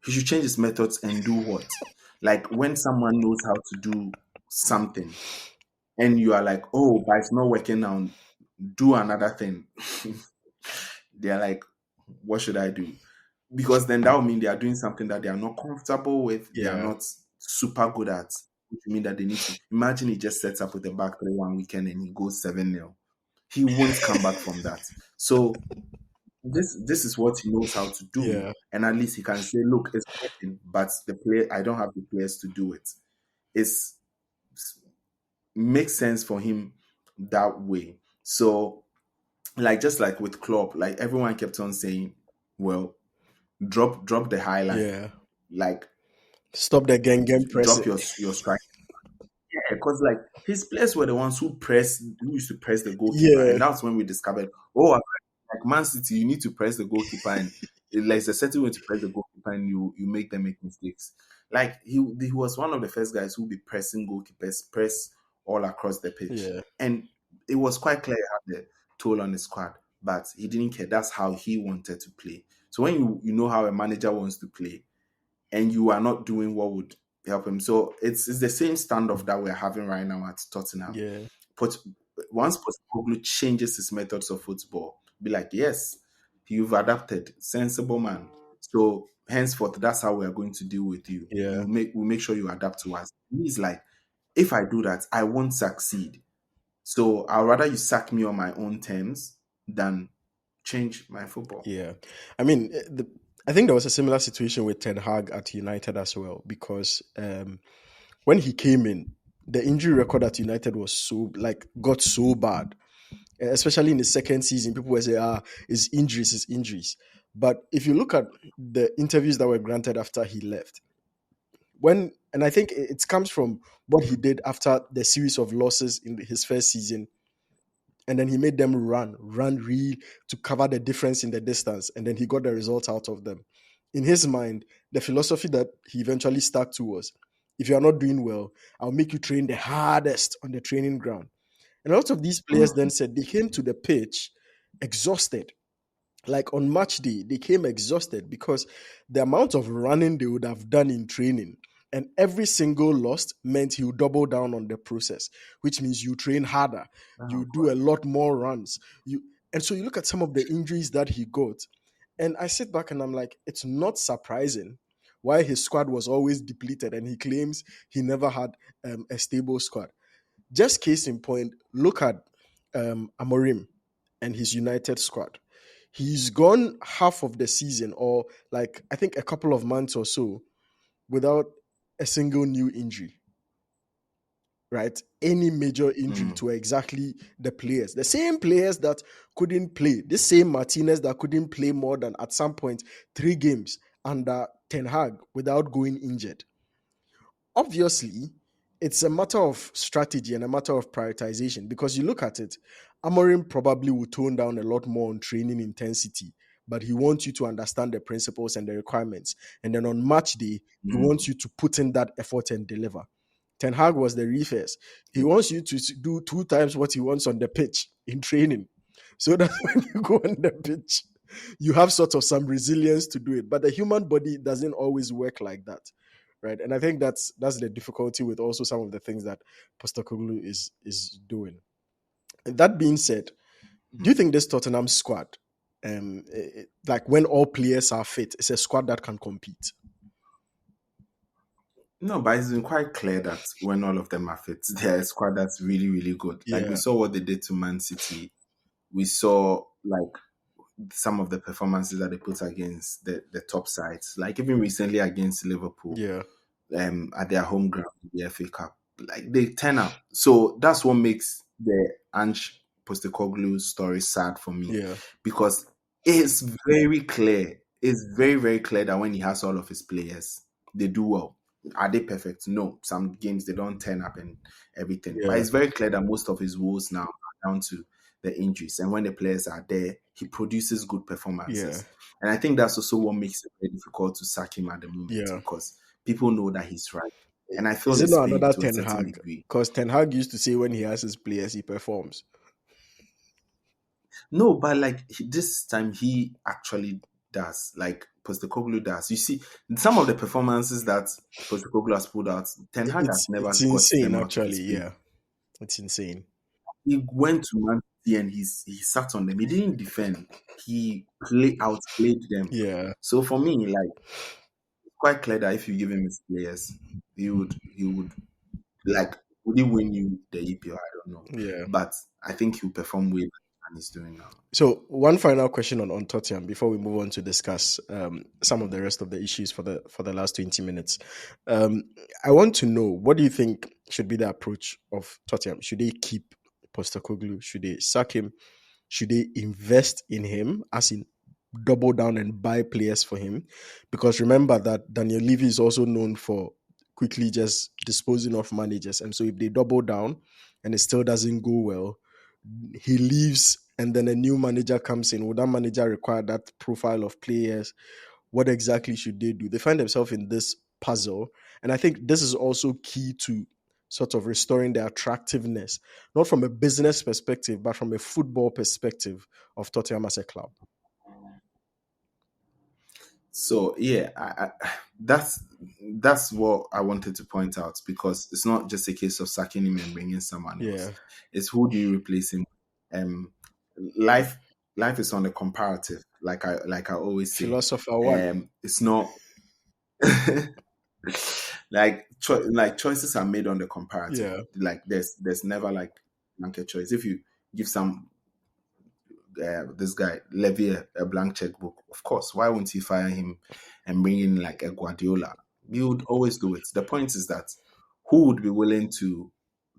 [SPEAKER 2] He should change his methods and do what? Like when someone knows how to do something and you are like, oh, but it's not working now, do another thing. They're like, what should I do? Because then that would mean they are doing something that they are not comfortable with, they are
[SPEAKER 1] yeah,
[SPEAKER 2] not super good at, which mean that they need to imagine he just sets up with a back three one weekend and he goes 7-0. He won't come back from that. So this is what he knows how to do,
[SPEAKER 1] yeah,
[SPEAKER 2] and at least he can say, look, it's working, but the play I don't have the players to do it. It's makes sense for him that way. So like just like with Klopp, like everyone kept on saying, well, drop the high line.
[SPEAKER 1] yeah.
[SPEAKER 2] Like
[SPEAKER 1] Stop the gang
[SPEAKER 2] drop
[SPEAKER 1] pressing.
[SPEAKER 2] your strike. Yeah, because like his players were the ones who used to press the goalkeeper,
[SPEAKER 1] Yeah,
[SPEAKER 2] and that's when we discovered, oh, like Man City, you need to press the goalkeeper, and there's a certain way to press the goalkeeper, and you make them make mistakes. Like he was one of the first guys who be pressing goalkeepers, press all across the pitch,
[SPEAKER 1] yeah,
[SPEAKER 2] and it was quite clear he had the toll on the squad, but he didn't care. That's how he wanted to play. So when you know how a manager wants to play, and you are not doing what would help him. So it's the same standoff that we're having right now at Tottenham.
[SPEAKER 1] yeah,
[SPEAKER 2] But once Postecoglou changes his methods of football, be like, yes, you've adapted, sensible man. So henceforth, that's how we are going to deal with you.
[SPEAKER 1] yeah,
[SPEAKER 2] We make sure you adapt to us. He's like, if I do that, I won't succeed. So I'd rather you sack me on my own terms than change my football.
[SPEAKER 1] yeah. I mean, I think there was a similar situation with Ten Hag at United as well because when he came in, the injury record at United was got so bad, especially in the second season. People were saying, it's injuries. But if you look at the interviews that were granted after he left, and I think it comes from what he did after the series of losses in his first season, and then he made them run real to cover the difference in the distance, and then he got the result out of them. In his mind, the philosophy that he eventually stuck to was, if you are not doing well, I'll make you train the hardest on the training ground. And a lot of these players then
[SPEAKER 2] Mhm.
[SPEAKER 1] said they came to the pitch exhausted. Like on match day, they came exhausted because the amount of running they would have done in training, and every single loss meant you double down on the process, which means you train harder,
[SPEAKER 2] Oh,
[SPEAKER 1] you do a lot more runs. And so you look at some of the injuries that he got, and I sit back and I'm like, it's not surprising why his squad was always depleted, and he claims he never had a stable squad. Just case in point, look at Amorim and his United squad. He's gone half of the season, or like I think a couple of months or so, without a single new injury, right? Any major injury
[SPEAKER 2] mm.
[SPEAKER 1] to exactly the players, the same players that couldn't play, the same Martinez that couldn't play more than at some point 3 games under Ten Hag without going injured. Obviously, it's a matter of strategy and a matter of prioritization because you look at it, Amorim probably will tone down a lot more on training intensity, but he wants you to understand the principles and the requirements. And then on match day, he wants
[SPEAKER 2] Mm.
[SPEAKER 1] you to put in that effort and deliver. Ten Hag was the reverse. He wants you to do 2 times what he wants on the pitch in training. So that when you go on the pitch, you have sort of some resilience to do it. But the human body doesn't always work like that, right? And I think that's the difficulty with also some of the things that Postecoglou is doing. And that being said, do you think this Tottenham squad, like when all players are fit, it's a squad that can compete?
[SPEAKER 2] No, but it's been quite clear that when all of them are fit, they're a squad that's really, really good. Like we
[SPEAKER 1] Yeah,
[SPEAKER 2] saw what they did to Man City. We saw like some of the performances that they put against the top sides. Like even recently against Liverpool,
[SPEAKER 1] yeah,
[SPEAKER 2] at their home ground, the FA Cup. Like they turn up. So that's what makes the Ange Postecoglou story sad for me,
[SPEAKER 1] yeah,
[SPEAKER 2] because it's very clear. It's very, very clear that when he has all of his players, they do well. Are they perfect? No. Some games they don't turn up and everything. But
[SPEAKER 1] yeah,
[SPEAKER 2] it's very clear that most of his woes now are down to the injuries. And when the players are there, he produces good
[SPEAKER 1] yeah,
[SPEAKER 2] performances. And I think that's also what makes it very difficult to sack him at the moment,
[SPEAKER 1] yeah.
[SPEAKER 2] because people know that he's right. And I feel
[SPEAKER 1] Is it
[SPEAKER 2] it's
[SPEAKER 1] not
[SPEAKER 2] paid
[SPEAKER 1] another
[SPEAKER 2] to a
[SPEAKER 1] Ten
[SPEAKER 2] certain
[SPEAKER 1] Hag?
[SPEAKER 2] degree.
[SPEAKER 1] Because Ten Hag used to say when he has his players, he performs.
[SPEAKER 2] No, but like this time he actually does, like Postecoglou does. You see, some of the performances that Postecoglou has pulled out, Ten Hag has never
[SPEAKER 1] It's
[SPEAKER 2] got
[SPEAKER 1] insane,
[SPEAKER 2] them out of his
[SPEAKER 1] actually.
[SPEAKER 2] play.
[SPEAKER 1] Yeah, it's insane.
[SPEAKER 2] He went to Man City and he sat on them. He didn't defend. He outplayed them.
[SPEAKER 1] Yeah,
[SPEAKER 2] So for me, like quite clear that if you give him his players, he would like would he win you the EPL? I don't know,
[SPEAKER 1] yeah.
[SPEAKER 2] but I think he'll perform way better than he's doing now.
[SPEAKER 1] So one final question on Tottenham before we move on to discuss some of the rest of the issues for the last 20 minutes. Um, I want to know, what do you think should be the approach of Tottenham? Should they keep Postecoglou? Should they sack him? Should they invest in him, as in double down and buy players for him? Because remember that Daniel Levy is also known for quickly just disposing of managers. And so if they double down and it still doesn't go well, he leaves and then a new manager comes in. Would that manager require that profile of players? What exactly should they do? They find themselves in this puzzle. And I think this is also key to sort of restoring the attractiveness, not from a business perspective, but from a football perspective of Tottenham as a club.
[SPEAKER 2] So yeah, that's what I wanted to point out, because it's not just a case of sacking him and bringing someone else.
[SPEAKER 1] Yeah.
[SPEAKER 2] It's who do you replace him? Um, life life is on the comparative, like I always say.
[SPEAKER 1] Philosopher one.
[SPEAKER 2] It's not like choices are made on the comparative.
[SPEAKER 1] Yeah.
[SPEAKER 2] Like there's never like blanket choice. If you give some this guy Levy a blank checkbook, of course, why wouldn't you fire him and bring in like a Guardiola? You would always do it. The point is that who would be willing to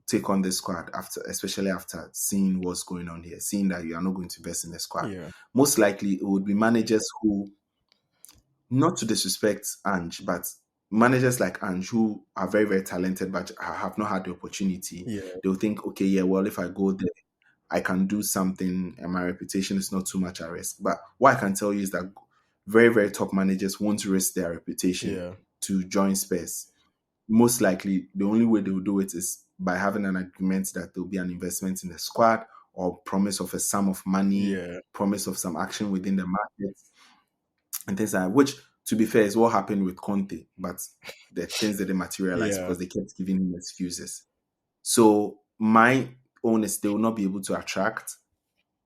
[SPEAKER 2] take on this squad after, especially after seeing what's going on here, seeing that you are not going to invest in the squad?
[SPEAKER 1] Yeah.
[SPEAKER 2] Most likely, it would be managers who, not to disrespect Ange, but managers like Ange who are very, very talented but have not had the opportunity.
[SPEAKER 1] Yeah.
[SPEAKER 2] They'll think, okay, yeah, well, if I go there, I can do something and my reputation is not too much at risk. But what I can tell you is that very, very top managers won't risk their reputation
[SPEAKER 1] Yeah.
[SPEAKER 2] to join Spurs. Most likely, the only way they will do it is by having an agreement that there'll be an investment in the squad, or promise of a sum of money,
[SPEAKER 1] Yeah.
[SPEAKER 2] promise of some action within the market, and things like that, which, to be fair, is what happened with Conte. But the things didn't materialize
[SPEAKER 1] Yeah.
[SPEAKER 2] because they kept giving him excuses. So my own is they will not be able to attract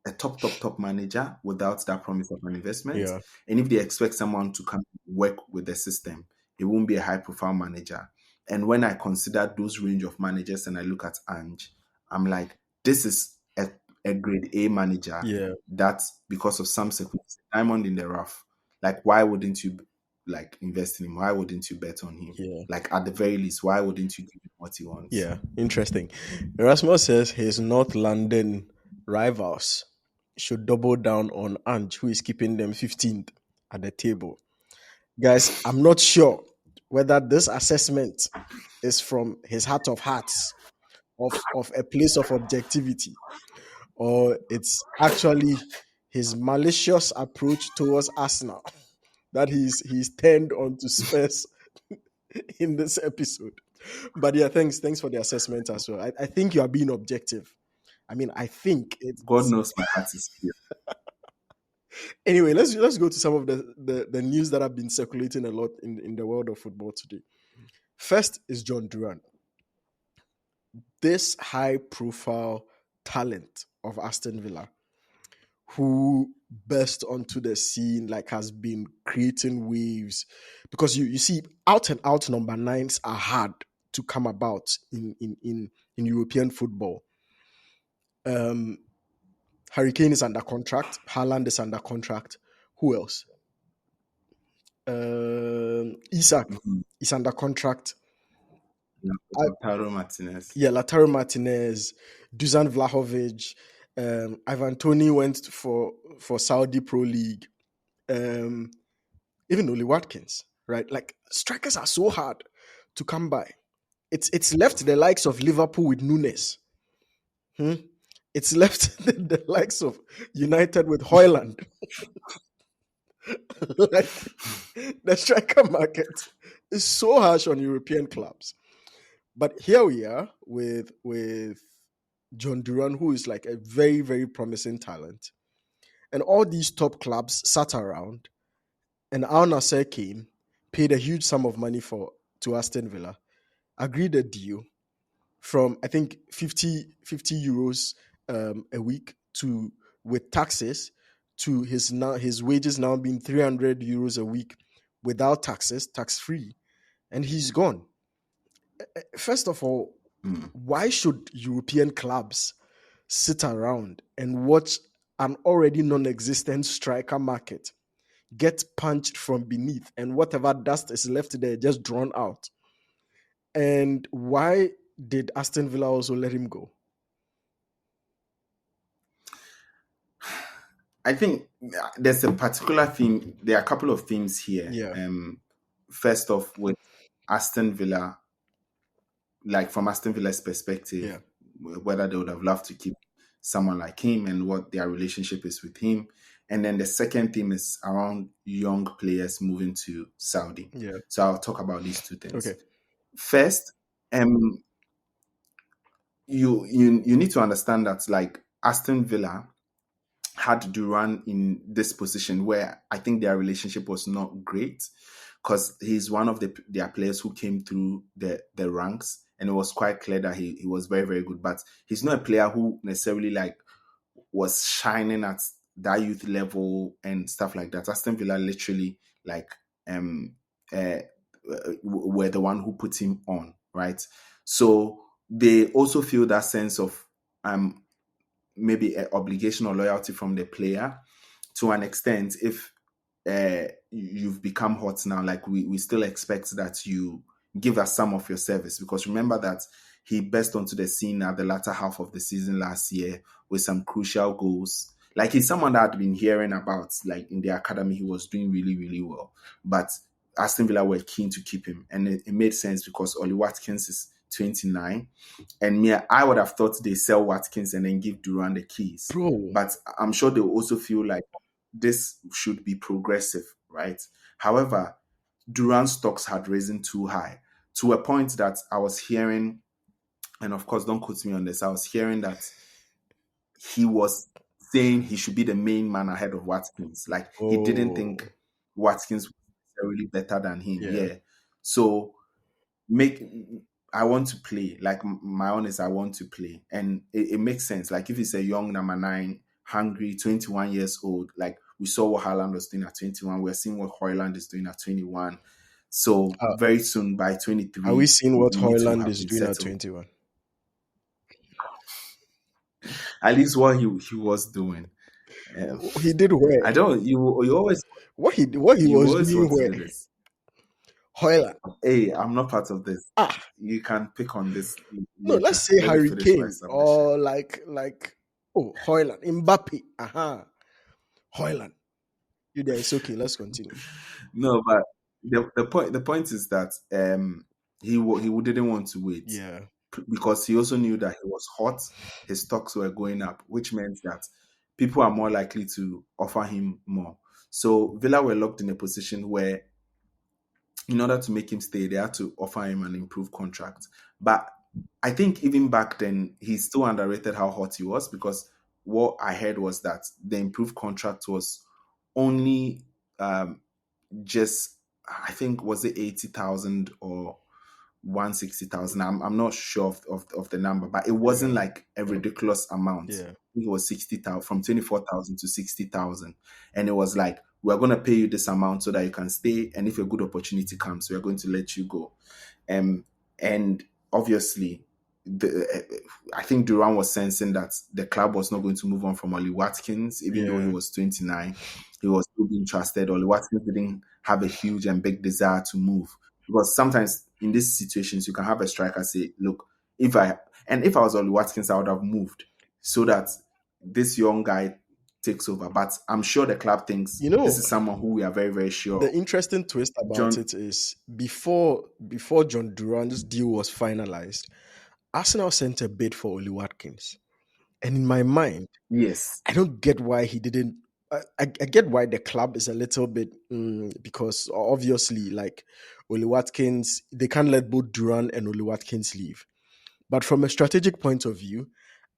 [SPEAKER 2] a top manager without that promise of an investment.
[SPEAKER 1] Yeah.
[SPEAKER 2] And if they expect someone to come work with the system, it won't be a high profile manager. And when I consider those range of managers and I look at Ange, I'm like, this is a grade A manager
[SPEAKER 1] Yeah.
[SPEAKER 2] that, because of some circumstances, diamond in the rough. Like, why wouldn't you like invest in him? Why wouldn't you bet on him?
[SPEAKER 1] Yeah.
[SPEAKER 2] Like, at the very least, why wouldn't you give him what he wants?
[SPEAKER 1] Yeah. Interesting. Erasmus says his North London rivals should double down on Ange, who is keeping them 15th at the table. Guys, I'm not sure whether this assessment is from his heart of hearts, of a place of objectivity, or it's actually his malicious approach towards Arsenal that he's turned onto Spurs in this episode. But yeah, thanks for the assessment as well. I think you are being objective. I mean, I think
[SPEAKER 2] God
[SPEAKER 1] it's
[SPEAKER 2] knows my heart is pure.
[SPEAKER 1] Anyway, let's go to some of the news that have been circulating a lot in the world of football today. First is John Duran, this high profile talent of Aston Villa, who burst onto the scene, like has been creating waves, because you see out and out number nines are hard to come about in European football. Harry Kane is under contract. Haaland is under contract. Who else? Isak
[SPEAKER 2] Mhm.
[SPEAKER 1] is under contract.
[SPEAKER 2] Yeah,
[SPEAKER 1] I,
[SPEAKER 2] Lautaro Martinez.
[SPEAKER 1] yeah, Lautaro Martinez, Dusan Vlahovic, Ivan Toney went for Saudi Pro League. Um, Even Ollie Watkins, right? Like strikers are so hard to come by. It's left the likes of Liverpool with Nunes. Hmm? It's left the likes of United with Hoyland. Like the striker market is so harsh on European clubs. But here we are with John Duran, who is like a very, very promising talent. And all these top clubs sat around, and Al Nasser came, paid a huge sum of money to Aston Villa, agreed a deal from I think 50 euros a week to with taxes to his wages now being 300 euros a week without taxes, tax free, and he's gone. First of all,
[SPEAKER 2] Mm.
[SPEAKER 1] why should European clubs sit around and watch an already non-existent striker market get punched from beneath and whatever dust is left there just drawn out? And why did Aston Villa also let him go?
[SPEAKER 2] I think there's a particular theme. There are a couple of themes here.
[SPEAKER 1] Yeah,
[SPEAKER 2] First off, with Aston Villa, like from Aston Villa's
[SPEAKER 1] yeah,
[SPEAKER 2] perspective, whether they would have loved to keep someone like him and what their relationship is with him. And then the second theme is around young players moving to Saudi.
[SPEAKER 1] yeah.
[SPEAKER 2] So I'll talk about these two things.
[SPEAKER 1] Okay.
[SPEAKER 2] First, you need to understand that like Aston Villa had Duran in this position where I think their relationship was not great because he's one of their players who came through the ranks, and it was quite clear that he was very, very good. But he's not a player who necessarily like was shining at that youth level and stuff like that. Aston Villa literally like um uh, were the one who put him on, right? So they also feel that sense of maybe an obligation or loyalty from the player to an extent. If you've become hot now, like we still expect that you give us some of your service, because remember that he burst onto the scene at the latter half of the season last year with some crucial goals. Like he's someone that I'd been hearing about, like in the academy, he was doing really, really well. But Aston Villa were keen to keep him, and it made sense because Ollie Watkins is 29. And me, I would have thought they sell Watkins and then give Duran the keys.
[SPEAKER 1] Bro.
[SPEAKER 2] But I'm sure they also feel like this should be progressive, right? However, Duran's stocks had risen too high to a point that I was hearing, and of course, don't quote me on this, I was hearing that he was saying he should be the main man ahead of Watkins. Like he didn't
[SPEAKER 1] Oh,
[SPEAKER 2] think Watkins was necessarily better than him.
[SPEAKER 1] yeah.
[SPEAKER 2] Yeah. So make I want to play. Like my honest, I want to play, and it makes sense. Like if it's a young number nine, hungry, 21 years old, like we saw what Haaland was doing at 21. We're seeing what Hoyland is doing at 21. So
[SPEAKER 1] Uh,
[SPEAKER 2] very soon by
[SPEAKER 1] are we
[SPEAKER 2] 23,
[SPEAKER 1] seeing what
[SPEAKER 2] we need to
[SPEAKER 1] Hoyland
[SPEAKER 2] have
[SPEAKER 1] is
[SPEAKER 2] been
[SPEAKER 1] doing at
[SPEAKER 2] settled.
[SPEAKER 1] 21?
[SPEAKER 2] At least what he was doing. Um,
[SPEAKER 1] He did where?
[SPEAKER 2] I don't. You always
[SPEAKER 1] What he
[SPEAKER 2] you
[SPEAKER 1] was
[SPEAKER 2] always
[SPEAKER 1] doing
[SPEAKER 2] want to
[SPEAKER 1] where?
[SPEAKER 2] do this.
[SPEAKER 1] Hoyland.
[SPEAKER 2] Hey, I'm not part of this.
[SPEAKER 1] Ah,
[SPEAKER 2] You can pick on this
[SPEAKER 1] no, let's
[SPEAKER 2] later.
[SPEAKER 1] say
[SPEAKER 2] Let me
[SPEAKER 1] Harry
[SPEAKER 2] finish my
[SPEAKER 1] Kane
[SPEAKER 2] submission.
[SPEAKER 1] or like Hoyland, Mbappe. Aha, Hoyland. You there? It's okay. Let's continue.
[SPEAKER 2] No, but the point is that he didn't want to wait
[SPEAKER 1] Yeah.
[SPEAKER 2] because he also knew that he was hot. His stocks were going up, which meant that people are more likely to offer him more. So Villa were locked in a position where, in order to make him stay, they had to offer him an improved contract. But I think even back then, he still underrated how hot he was, because what I heard was that the improved contract was only just, I think, was it 80,000 or 160,000? I'm not sure of the number, but it wasn't
[SPEAKER 1] Yeah.
[SPEAKER 2] like a ridiculous amount.
[SPEAKER 1] Yeah.
[SPEAKER 2] I think it was 60,000, from 24,000 to 60,000. And it was like, we're going to pay you this amount so that you can stay. And if a good opportunity comes, we're going to let you go. And obviously, I think Duran was sensing that the club was not going to move on from Ollie Watkins, even though he
[SPEAKER 1] Yeah.
[SPEAKER 2] was 29. He was still being trusted. Ollie Watkins didn't have a huge and big desire to move, because sometimes in these situations you can have a striker say, "Look, if I was Ollie Watkins, I would have moved so that this young guy takes over." But I'm sure the club thinks
[SPEAKER 1] You
[SPEAKER 2] this
[SPEAKER 1] know,
[SPEAKER 2] is someone who we are very, very
[SPEAKER 1] the
[SPEAKER 2] sure.
[SPEAKER 1] interesting twist about
[SPEAKER 2] John,
[SPEAKER 1] it is before John Duran's deal was finalized, Arsenal sent a bid for Ollie Watkins. And in my mind,
[SPEAKER 2] yes,
[SPEAKER 1] I don't get why he didn't. I get why the club is a little bit because obviously, like Oli Watkins, they can't let both Duran and Oli Watkins leave. But from a strategic point of view,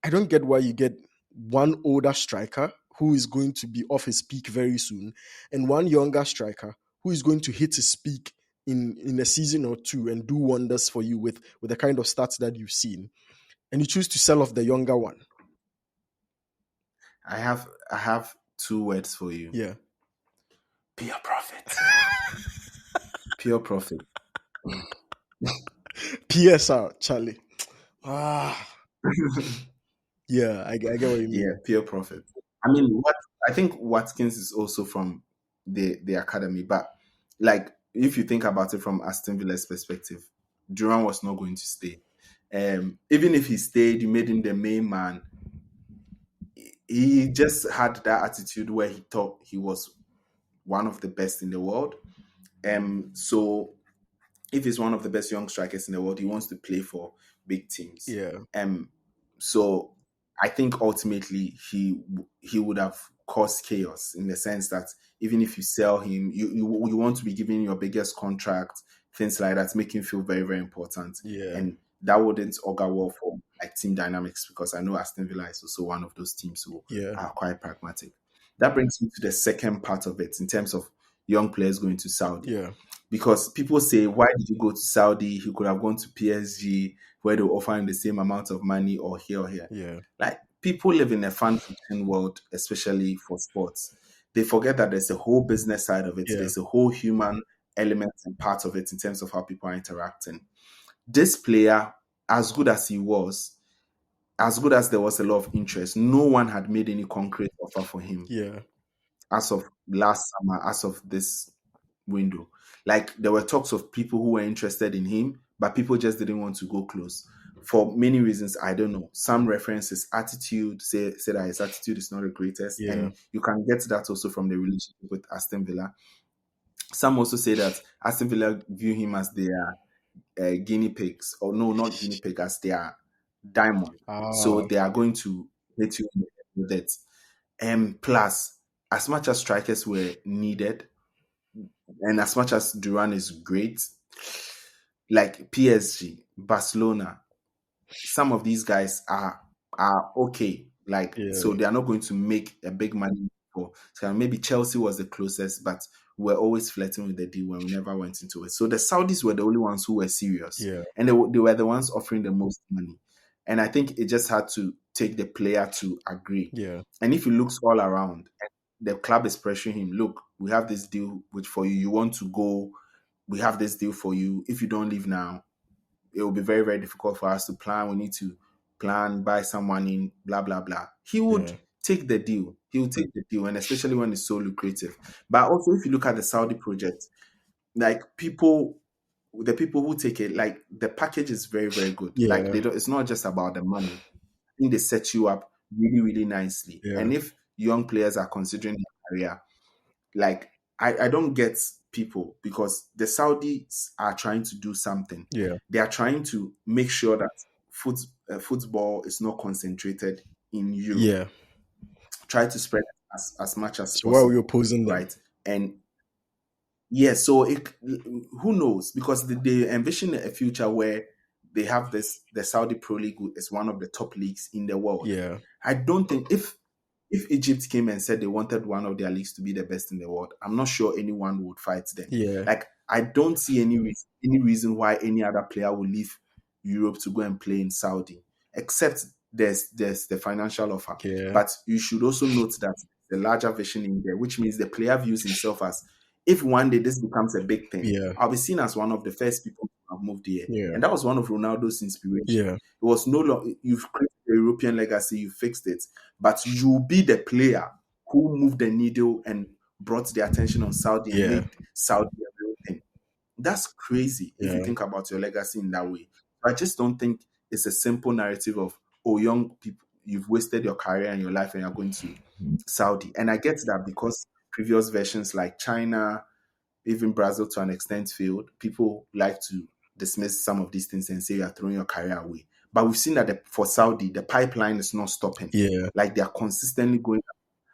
[SPEAKER 1] I don't get why you get one older striker who is going to be off his peak very soon, and one younger striker who is going to hit his peak in a season or two and do wonders for you with the kind of stats that you've seen, and you choose to sell off the younger one.
[SPEAKER 2] I have two words for you:
[SPEAKER 1] Yeah.
[SPEAKER 2] pure profit. Pure profit.
[SPEAKER 1] PSR, Charlie. Ah, yeah, I get what you
[SPEAKER 2] Yeah,
[SPEAKER 1] mean.
[SPEAKER 2] pure profit. I mean, what I think Watkins is also from the academy, but like, if you think about it from Aston Villa's perspective, Duran was not going to stay. Even if he stayed, you made him the main man. He just had that attitude where he thought he was one of the best in the world. So if he's one of the best young strikers in the world, he wants to play for big teams.
[SPEAKER 1] Yeah,
[SPEAKER 2] So I think ultimately he would have caused chaos, in the sense that even if you sell him, you want to be giving your biggest contract, things like that, make him feel very, very important.
[SPEAKER 1] yeah,
[SPEAKER 2] And that wouldn't augur well for like team dynamics, because I know Aston Villa is also one of those teams who
[SPEAKER 1] yeah,
[SPEAKER 2] are quite pragmatic. That brings me to the second part of it in terms of young players going to Saudi,
[SPEAKER 1] yeah,
[SPEAKER 2] because people say, why did you go to Saudi? He could have gone to PSG, where they offer him the same amount of money, or here or here.
[SPEAKER 1] yeah,
[SPEAKER 2] Like, people live in a fan fiction world, especially for sports. They forget that there's a whole business side of it.
[SPEAKER 1] yeah,
[SPEAKER 2] There's a whole human element and part of it in terms of how people are interacting. This player, as good as he was, as good as there was a lot of interest, no one had made any concrete offer for him
[SPEAKER 1] yeah,
[SPEAKER 2] as of last summer, as of this window. Like, there were talks of people who were interested in him, but people just didn't want to go close for many reasons. I don't know. Some reference his attitude, say that his attitude is not the greatest,
[SPEAKER 1] yeah.
[SPEAKER 2] and you can get that also from the relationship with Aston Villa. Some also say that Aston Villa view him as their guinea pigs, or no, not guinea pig, as their diamond. So
[SPEAKER 1] Ah,
[SPEAKER 2] they are going to hit you in the head with it. Plus, as much as strikers were needed, and as much as Duran is great, like PSG, Barcelona, some of these guys are okay. Like,
[SPEAKER 1] yeah,
[SPEAKER 2] so they are not going to make a big money for. So maybe Chelsea was the closest, but we're always flirting with the deal when we never went into it. So the Saudis were the only ones who were serious,
[SPEAKER 1] yeah,
[SPEAKER 2] and they were the ones offering the most money. And I think it just had to take the player to agree.
[SPEAKER 1] yeah,
[SPEAKER 2] And if he looks all around, and the club is pressuring him, look, we have this deal which for you. You want to go? We have this deal for you. If you don't leave now, it will be very, very difficult for us to plan. We need to plan, buy someone in, blah, blah, blah. He would
[SPEAKER 1] yeah,
[SPEAKER 2] take the deal. He would take the deal, and especially when it's so lucrative. But also, if you look at the Saudi project, like, the people who take it, like, the package is very, very good. Like,
[SPEAKER 1] yeah,
[SPEAKER 2] they don't. It's not just about the money. I think they set you up really, really nicely.
[SPEAKER 1] yeah,
[SPEAKER 2] And if young players are considering their career, like, I don't get people, because the Saudis are trying to do something.
[SPEAKER 1] yeah,
[SPEAKER 2] They are trying to make sure that football is not concentrated in Europe.
[SPEAKER 1] yeah.
[SPEAKER 2] Try to spread it as much as
[SPEAKER 1] So why are we
[SPEAKER 2] possible,
[SPEAKER 1] opposing them?
[SPEAKER 2] right? And yeah, so who knows? Because they envision a future where they have this, the Saudi Pro League is one of the top leagues in the world.
[SPEAKER 1] Yeah,
[SPEAKER 2] I don't think, if if Egypt came and said they wanted one of their leagues to be the best in the world, I'm not sure anyone would fight them.
[SPEAKER 1] Yeah.
[SPEAKER 2] Like I don't see any reason why any other player will leave Europe to go and play in Saudi, except there's the financial offer.
[SPEAKER 1] Yeah.
[SPEAKER 2] But you should also note that the larger vision in there, which means the player views himself as, if one day this becomes a big thing,
[SPEAKER 1] Yeah.
[SPEAKER 2] I'll be seen as one of the first people who have moved here.
[SPEAKER 1] Yeah.
[SPEAKER 2] And that was one of Ronaldo's inspiration.
[SPEAKER 1] Yeah.
[SPEAKER 2] It was no longer, you've created a European legacy, you fixed it, but you'll be the player who moved the needle and brought the attention on Saudi and
[SPEAKER 1] Yeah.
[SPEAKER 2] made Saudi a real thing. That's crazy if you
[SPEAKER 1] Yeah.
[SPEAKER 2] think about your legacy in that way. I just don't think it's a simple narrative of, oh, young people, you've wasted your career and your life and you're going to Saudi. And I get that because previous versions like China, even Brazil to an extent failed. People like to dismiss some of these things and say you are throwing your career away. But we've seen that for Saudi, the pipeline is not stopping.
[SPEAKER 1] Yeah.
[SPEAKER 2] Like they are consistently going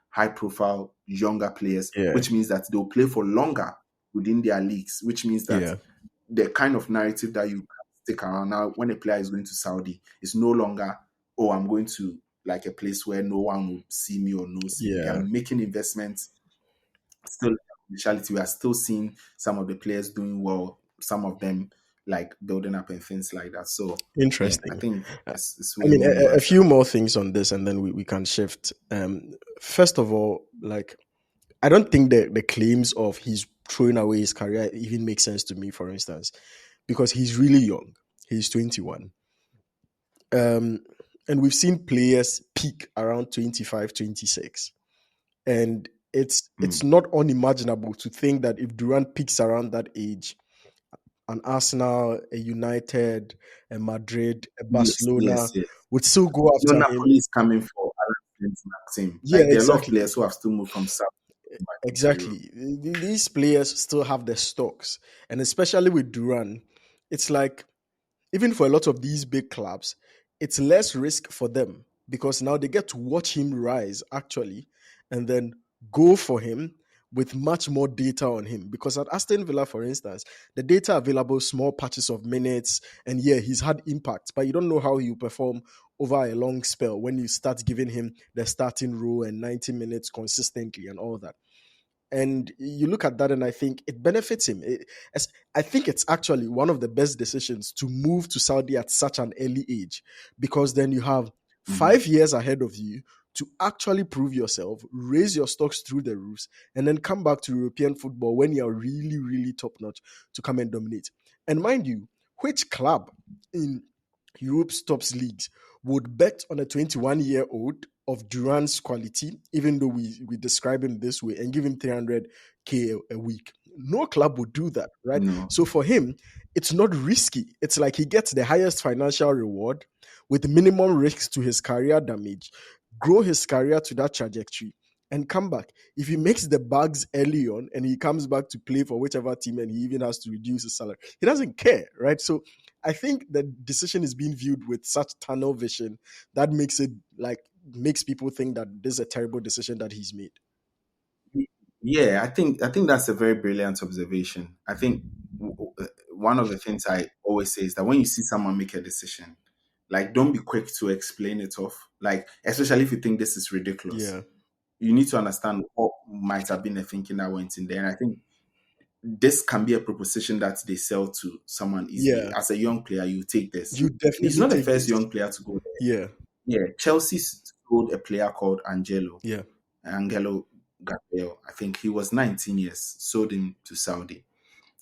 [SPEAKER 2] high profile younger players,
[SPEAKER 1] Yeah.
[SPEAKER 2] which means that they'll play for longer within their leagues, which means that
[SPEAKER 1] Yeah.
[SPEAKER 2] the kind of narrative that you can stick around now when a player is going to Saudi is no longer, oh, I'm going to like a place where no one will see me or knows me. They are
[SPEAKER 1] Yeah.
[SPEAKER 2] making investments still. Speciality, we are still seeing some of the players doing well, some of them like building up and things like that. So yeah, I
[SPEAKER 1] Interesting.
[SPEAKER 2] think
[SPEAKER 1] I
[SPEAKER 2] it's
[SPEAKER 1] I
[SPEAKER 2] way
[SPEAKER 1] mean,
[SPEAKER 2] more
[SPEAKER 1] a
[SPEAKER 2] nuanced than
[SPEAKER 1] few more things on this, and then we can shift. First of all, like, I don't think the claims of he's throwing away his career even make sense to me, for instance, because he's really young. He's 21. Um, and we've seen players peak around 25, 26. And it's
[SPEAKER 2] Mm.
[SPEAKER 1] not unimaginable to think that if Durant peaks around that age, an Arsenal, a United, a Madrid, a
[SPEAKER 2] Yes,
[SPEAKER 1] Barcelona
[SPEAKER 2] yes, yes.
[SPEAKER 1] would still go
[SPEAKER 2] No,
[SPEAKER 1] after him.
[SPEAKER 2] Napoli is coming for Alan Maxim.
[SPEAKER 1] Yeah,
[SPEAKER 2] Like there are a lot of
[SPEAKER 1] exactly.
[SPEAKER 2] players who have still moved from South back into Europe.
[SPEAKER 1] Exactly. These players still have their stocks. And especially with Duran, it's like, even for a lot of these big clubs, it's less risk for them because now they get to watch him rise actually and then go for him with much more data on him. Because at Aston Villa, for instance, the data available, small patches of minutes, and yeah, he's had impact, but you don't know how he'll perform over a long spell when you start giving him the starting role and 90 minutes consistently and all that. And you look at that, and I think it benefits him. I think it's actually one of the best decisions to move to Saudi at such an early age, because then you have
[SPEAKER 2] Mhm.
[SPEAKER 1] 5 years ahead of you to actually prove yourself, raise your stocks through the roofs, and then come back to European football when you're really, really top notch to come and dominate. And mind you, which club in Europe's top leagues would bet on a 21-year-old of Duran's quality, even though we describe him this way, and give him 300K a week? No club would do that, right?
[SPEAKER 2] No.
[SPEAKER 1] So for him, it's not risky. It's like he gets the highest financial reward with minimum risks to his career damage, grow his career to that trajectory, and come back. If he makes the bags early on and he comes back to play for whichever team and he even has to reduce his salary, he doesn't care, right? So I think the decision is being viewed with such tunnel vision that makes it like makes people think that this is a terrible decision that he's made.
[SPEAKER 2] Yeah, I think that's a very brilliant observation. I think one of the things I always say is that when you see someone make a decision, like don't be quick to explain it off. Like especially if you think this is ridiculous,
[SPEAKER 1] Yeah,
[SPEAKER 2] you need to understand what might have been the thinking that went in there. And I think this can be a proposition that they sell to someone easily.
[SPEAKER 1] yeah,
[SPEAKER 2] As a young player, you take this.
[SPEAKER 1] you
[SPEAKER 2] And he's
[SPEAKER 1] definitely
[SPEAKER 2] not the
[SPEAKER 1] take
[SPEAKER 2] first
[SPEAKER 1] this.
[SPEAKER 2] young player to go there.
[SPEAKER 1] Yeah,
[SPEAKER 2] Yeah, Chelsea sold a player called
[SPEAKER 1] yeah,
[SPEAKER 2] Angelo Gabriel. I think he was 19 years, sold him to Saudi.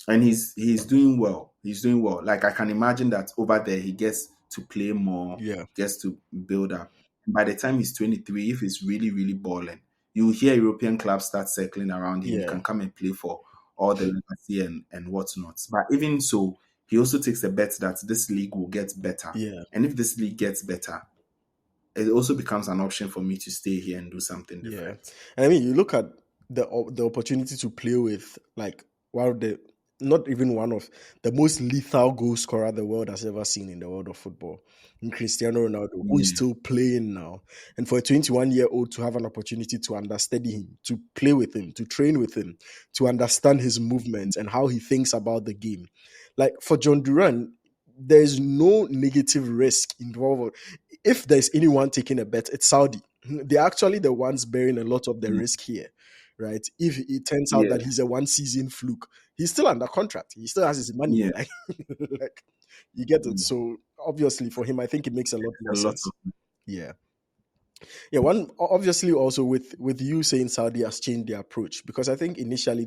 [SPEAKER 2] And he's doing well. He's doing well. Like I can imagine that over there he gets to play more,
[SPEAKER 1] yeah,
[SPEAKER 2] gets to build up. And by the time he's 23, if he's really, really balling, you hear European clubs start circling around him. He
[SPEAKER 1] yeah,
[SPEAKER 2] can come and play for all the legacy and whatnot. But even so, he also takes a bet that this league will get better.
[SPEAKER 1] yeah,
[SPEAKER 2] And if this league gets better, it also becomes an option for me to stay here and do something
[SPEAKER 1] yeah.
[SPEAKER 2] different.
[SPEAKER 1] And I mean, you look at the opportunity to play with like one of the not even one of the most lethal goal scorer the world has ever seen in the world of football, in Cristiano Ronaldo, who is
[SPEAKER 2] Yeah.
[SPEAKER 1] still playing now. And for a 21-year-old to have an opportunity to understudy him, to play with him, to train with him, to understand his movements and how he thinks about the game. Like for John Duran, there's no negative risk involved. If there's anyone taking a bet, it's Saudi. They're actually the ones bearing a lot of the
[SPEAKER 2] Mm.
[SPEAKER 1] risk here, right? If it turns out
[SPEAKER 2] Yeah,
[SPEAKER 1] that he's a one season fluke, he's still under contract. He still has his money.
[SPEAKER 2] yeah.
[SPEAKER 1] Like you get it.
[SPEAKER 2] Mm.
[SPEAKER 1] So obviously for him, I think it makes a lot more
[SPEAKER 2] A lot
[SPEAKER 1] sense.
[SPEAKER 2] of
[SPEAKER 1] Yeah. Yeah, one obviously also with you saying Saudi has changed their approach because I think initially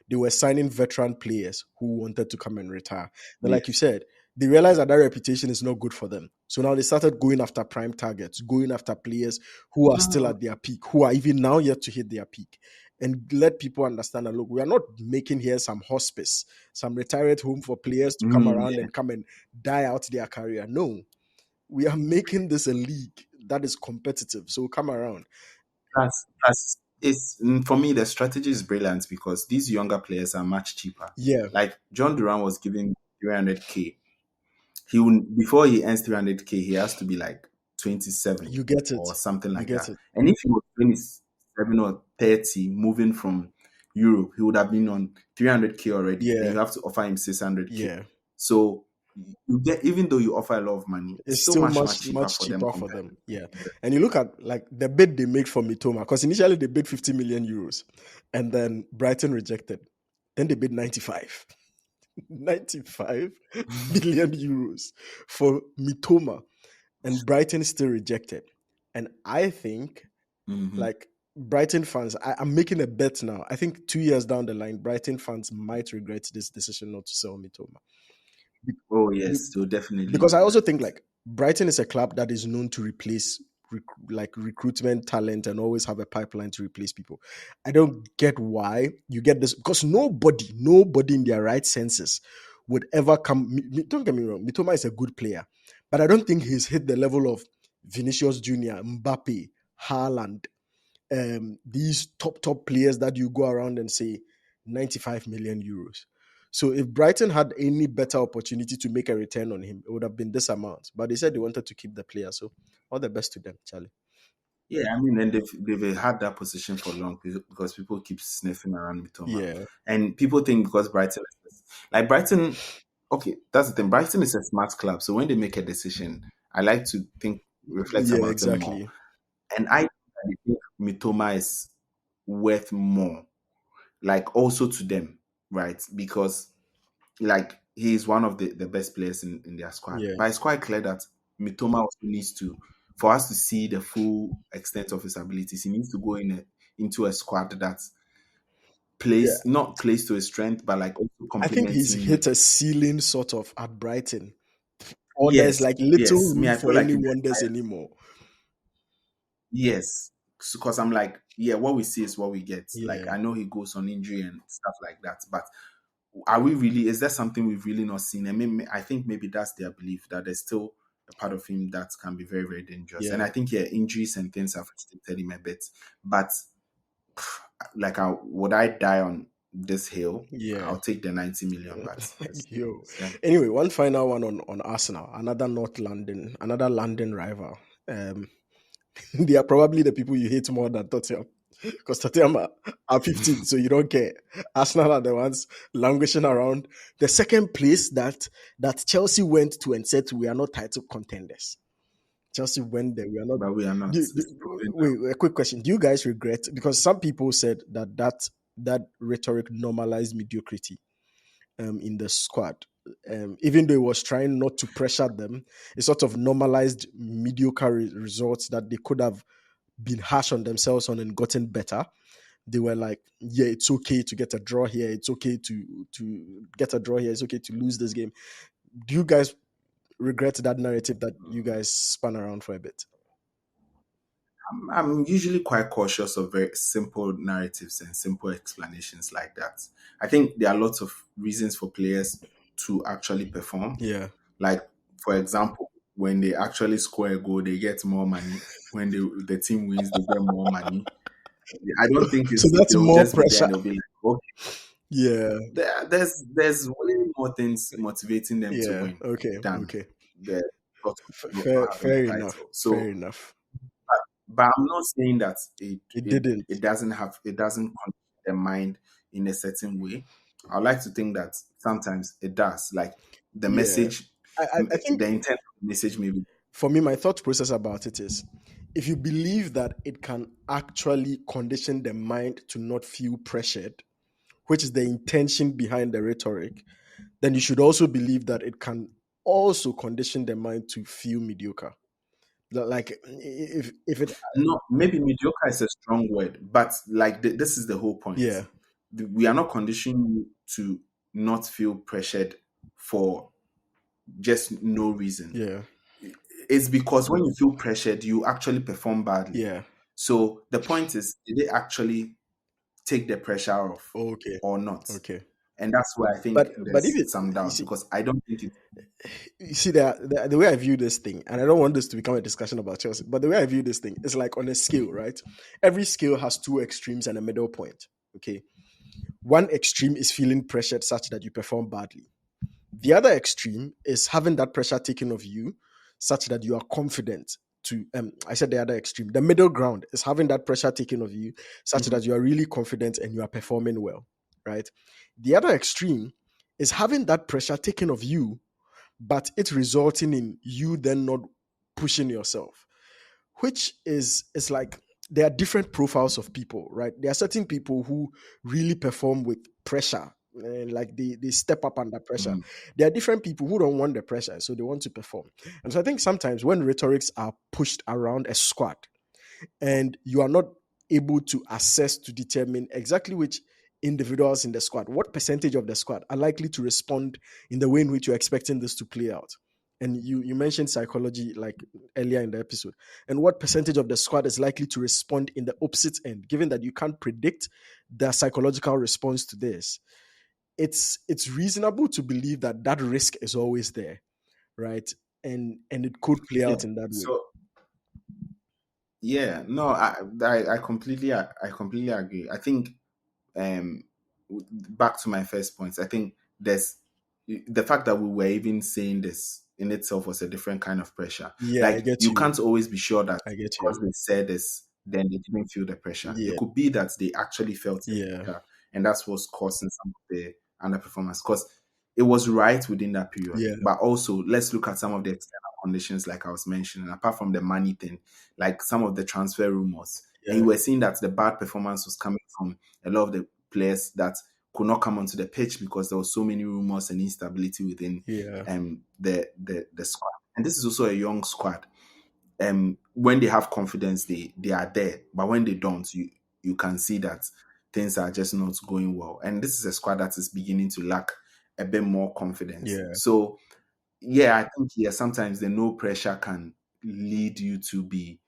[SPEAKER 1] they were signing veteran players who wanted to come and retire. Then,
[SPEAKER 2] yeah.
[SPEAKER 1] like you said, they realized that reputation is not good for them. So now they started going after prime targets, going after players who are still
[SPEAKER 2] Ah,
[SPEAKER 1] at their peak, who are even now yet to hit their peak. And let people understand that look, we are not making here some hospice, some retirement home for players to come around
[SPEAKER 2] yeah.
[SPEAKER 1] and come and die out their career. No, we are making this a league that is competitive. So come around.
[SPEAKER 2] That's it's for me the strategy is brilliant because these younger players are much cheaper.
[SPEAKER 1] Yeah,
[SPEAKER 2] Like John Duran was giving 300k. He will, before he earns 300k, he has to be like 27
[SPEAKER 1] you get it.
[SPEAKER 2] or something
[SPEAKER 1] You
[SPEAKER 2] like
[SPEAKER 1] get
[SPEAKER 2] that.
[SPEAKER 1] it.
[SPEAKER 2] And if he was 27 or 30 moving from Europe, he would have been on 300k already. Then
[SPEAKER 1] Yeah,
[SPEAKER 2] you have to offer him 600k.
[SPEAKER 1] yeah.
[SPEAKER 2] So you get, even though you offer a lot of money, it's
[SPEAKER 1] It's
[SPEAKER 2] still
[SPEAKER 1] still
[SPEAKER 2] much
[SPEAKER 1] much
[SPEAKER 2] cheaper
[SPEAKER 1] much
[SPEAKER 2] for them
[SPEAKER 1] cheaper for
[SPEAKER 2] compared
[SPEAKER 1] them. Yeah.
[SPEAKER 2] to
[SPEAKER 1] And you look at like the bid they made for Mitoma, because initially they bid 50 million euros and then Brighton rejected. Then they bid 95. 95 million euros for Mitoma. And Brighton still rejected. And I think
[SPEAKER 2] Mhm.
[SPEAKER 1] like Brighton fans, I'm making a bet now. I think 2 years down the line, Brighton fans might regret this decision not to sell Mitoma. Be-
[SPEAKER 2] Oh
[SPEAKER 1] be-
[SPEAKER 2] yes, so definitely
[SPEAKER 1] Because I
[SPEAKER 2] do
[SPEAKER 1] also
[SPEAKER 2] that.
[SPEAKER 1] think like Brighton is a club that is known to replace like recruitment talent and always have a pipeline to replace people. I don't get why you get this because nobody in their right senses would ever come. Don't get me wrong, Mitoma is a good player, but I don't think he's hit the level of Vinicius Junior, Mbappe, Haaland, these top players that you go around and say 95 million euros. So if Brighton had any better opportunity to make a return on him, it would have been this amount. But they said they wanted to keep the player. So all the best to them, Charlie.
[SPEAKER 2] Yeah, I mean, and they've had that position for long because people keep sniffing around Mitoma,
[SPEAKER 1] Yeah.
[SPEAKER 2] and people think because Brighton, like Brighton, okay, that's the thing. Brighton is a smart club, so when they make a decision, I like to think reflect
[SPEAKER 1] Yeah,
[SPEAKER 2] about it more,
[SPEAKER 1] exactly.
[SPEAKER 2] and I think Mitoma is worth more, like also to them, right? Because like he is one of the best players in their squad.
[SPEAKER 1] Yeah.
[SPEAKER 2] But it's quite clear that Mitoma also needs to, for us to see the full extent of his abilities, he needs to go into a squad that
[SPEAKER 1] Yeah.
[SPEAKER 2] plays to his strength, but like also
[SPEAKER 1] I think
[SPEAKER 2] complements
[SPEAKER 1] he's
[SPEAKER 2] him
[SPEAKER 1] hit
[SPEAKER 2] with.
[SPEAKER 1] a ceiling sort of at Brighton. Or there's
[SPEAKER 2] Yes,
[SPEAKER 1] like little
[SPEAKER 2] yes. Me,
[SPEAKER 1] room
[SPEAKER 2] I
[SPEAKER 1] for
[SPEAKER 2] feel like
[SPEAKER 1] any
[SPEAKER 2] in the
[SPEAKER 1] wonders
[SPEAKER 2] entire
[SPEAKER 1] anymore.
[SPEAKER 2] yes, because I'm like, yeah, what we see is what we get. Like
[SPEAKER 1] Yeah.
[SPEAKER 2] I know he goes on injury and stuff like that, but are we really, is there something we've really not seen? I mean, I think maybe that's their belief that there's still a part of him that can be very, very dangerous. And
[SPEAKER 1] Yeah.
[SPEAKER 2] I think, yeah, injuries and things have restricted him a bit. But like, would I die on this hill?
[SPEAKER 1] Yeah.
[SPEAKER 2] I'll take the 90 million, but
[SPEAKER 1] Yo.
[SPEAKER 2] yeah.
[SPEAKER 1] Anyway, one final one on Arsenal, another North London, another London rival. They are probably the people you hate more than Tottenham. Because Tottenham are 15, so you don't care. Arsenal are the ones languishing around the second place that Chelsea went to and said we are not title contenders. Chelsea went there. We are not.
[SPEAKER 2] But we are not. It's proving
[SPEAKER 1] Wait, a quick question. Do you guys regret? Because some people said that rhetoric normalized mediocrity in the squad. Even though it was trying not to pressure them, it sort of normalized mediocre results that they could have been harsh on themselves on and gotten better. They were like, yeah, it's okay to get a draw here. It's okay to get a draw here. It's okay to lose this game. Do you guys regret that narrative that you guys spun around for a bit?
[SPEAKER 2] I'm usually quite cautious of very simple narratives and simple explanations like that. I think there are lots of reasons for players to actually perform.
[SPEAKER 1] Yeah.
[SPEAKER 2] Like, for example, when they actually score a goal, they get more money. When the team wins, they get more money. I don't think
[SPEAKER 1] So that's
[SPEAKER 2] they'll
[SPEAKER 1] more
[SPEAKER 2] just be there
[SPEAKER 1] pressure.
[SPEAKER 2] and they'll be like, okay,
[SPEAKER 1] Yeah.
[SPEAKER 2] there's way more things motivating them to
[SPEAKER 1] Yeah.
[SPEAKER 2] win
[SPEAKER 1] Okay.
[SPEAKER 2] than
[SPEAKER 1] Okay.
[SPEAKER 2] the thought of not
[SPEAKER 1] Fair.
[SPEAKER 2] having a
[SPEAKER 1] Fair enough.
[SPEAKER 2] title.
[SPEAKER 1] Fair
[SPEAKER 2] So
[SPEAKER 1] enough.
[SPEAKER 2] but I'm not saying that
[SPEAKER 1] It didn't.
[SPEAKER 2] it doesn't control the mind in a certain way. I like to think that sometimes it does. Like the
[SPEAKER 1] Yeah.
[SPEAKER 2] message,
[SPEAKER 1] I think
[SPEAKER 2] the intent of the message maybe.
[SPEAKER 1] for me, my thought process about it is if you believe that it can actually condition the mind to not feel pressured, which is the intention behind the rhetoric, then you should also believe that it can also condition the mind to feel mediocre. Like if it,
[SPEAKER 2] No, maybe mediocre is a strong word, but like this is the whole point.
[SPEAKER 1] yeah,
[SPEAKER 2] We are not conditioning you to not feel pressured for just no reason.
[SPEAKER 1] yeah,
[SPEAKER 2] It's because when you feel pressured, you actually perform badly.
[SPEAKER 1] yeah,
[SPEAKER 2] So the point is, did they actually take the pressure off
[SPEAKER 1] okay,
[SPEAKER 2] or not?
[SPEAKER 1] okay.
[SPEAKER 2] And that's where I think
[SPEAKER 1] But if
[SPEAKER 2] there's
[SPEAKER 1] it,
[SPEAKER 2] some
[SPEAKER 1] you
[SPEAKER 2] doubt
[SPEAKER 1] see,
[SPEAKER 2] because I don't think it's.
[SPEAKER 1] the way I view this thing, and I don't want this to become a discussion about Chelsea, but the way I view this thing is like on a scale, right? Every scale has two extremes and a middle point. Okay, one extreme is feeling pressured such that you perform badly. The other extreme is having that pressure taken of you such that you are confident to I said the other extreme. The middle ground is having that pressure taken of you such
[SPEAKER 2] Mhm.
[SPEAKER 1] that you are really confident and you are performing well, right? The other extreme is having that pressure taken of you, but it resulting in you then not pushing yourself, which is like there are different profiles of people, right? There are certain people who really perform with pressure and like they step up under pressure.
[SPEAKER 2] Mhm.
[SPEAKER 1] There are different people who don't want the pressure, so they want to perform. And so I think sometimes when rhetorics are pushed around a squad and you are not able to assess to determine exactly which individuals in the squad, what percentage of the squad are likely to respond in the way in which you're expecting this to play out. And you mentioned psychology like earlier in the episode, and what percentage of the squad is likely to respond in the opposite end, given that you can't predict the psychological response to this. It's reasonable to believe that that risk is always there, right? And it could play
[SPEAKER 2] Yeah.
[SPEAKER 1] out in that way.
[SPEAKER 2] So yeah, no, I completely agree. I think um back to my first point, I think there's the fact that we were even saying this in itself was a different kind of pressure.
[SPEAKER 1] Yeah, I
[SPEAKER 2] Like
[SPEAKER 1] get
[SPEAKER 2] you
[SPEAKER 1] you.
[SPEAKER 2] can't always be sure that
[SPEAKER 1] I get you.
[SPEAKER 2] because they said this, then they didn't feel the pressure. It
[SPEAKER 1] Yeah,
[SPEAKER 2] could be that they actually felt the
[SPEAKER 1] yeah,
[SPEAKER 2] pressure, and that's what's causing some of the underperformance. Because it was right within that period,
[SPEAKER 1] yeah,
[SPEAKER 2] but also let's look at some of the external conditions, like I was mentioning, apart from the money thing, like some of the transfer rumors, and
[SPEAKER 1] yeah,
[SPEAKER 2] you were seeing that the bad performance was coming from a lot of the players that could not come onto the pitch because there was so many rumors and instability within
[SPEAKER 1] yeah,
[SPEAKER 2] the squad. And this is also a young squad. When they have confidence, they are there. But when they don't, you can see that things are just not going well. And this is a squad that is beginning to lack a bit more confidence.
[SPEAKER 1] yeah,
[SPEAKER 2] So yeah, I think yeah, sometimes the no pressure can lead you to be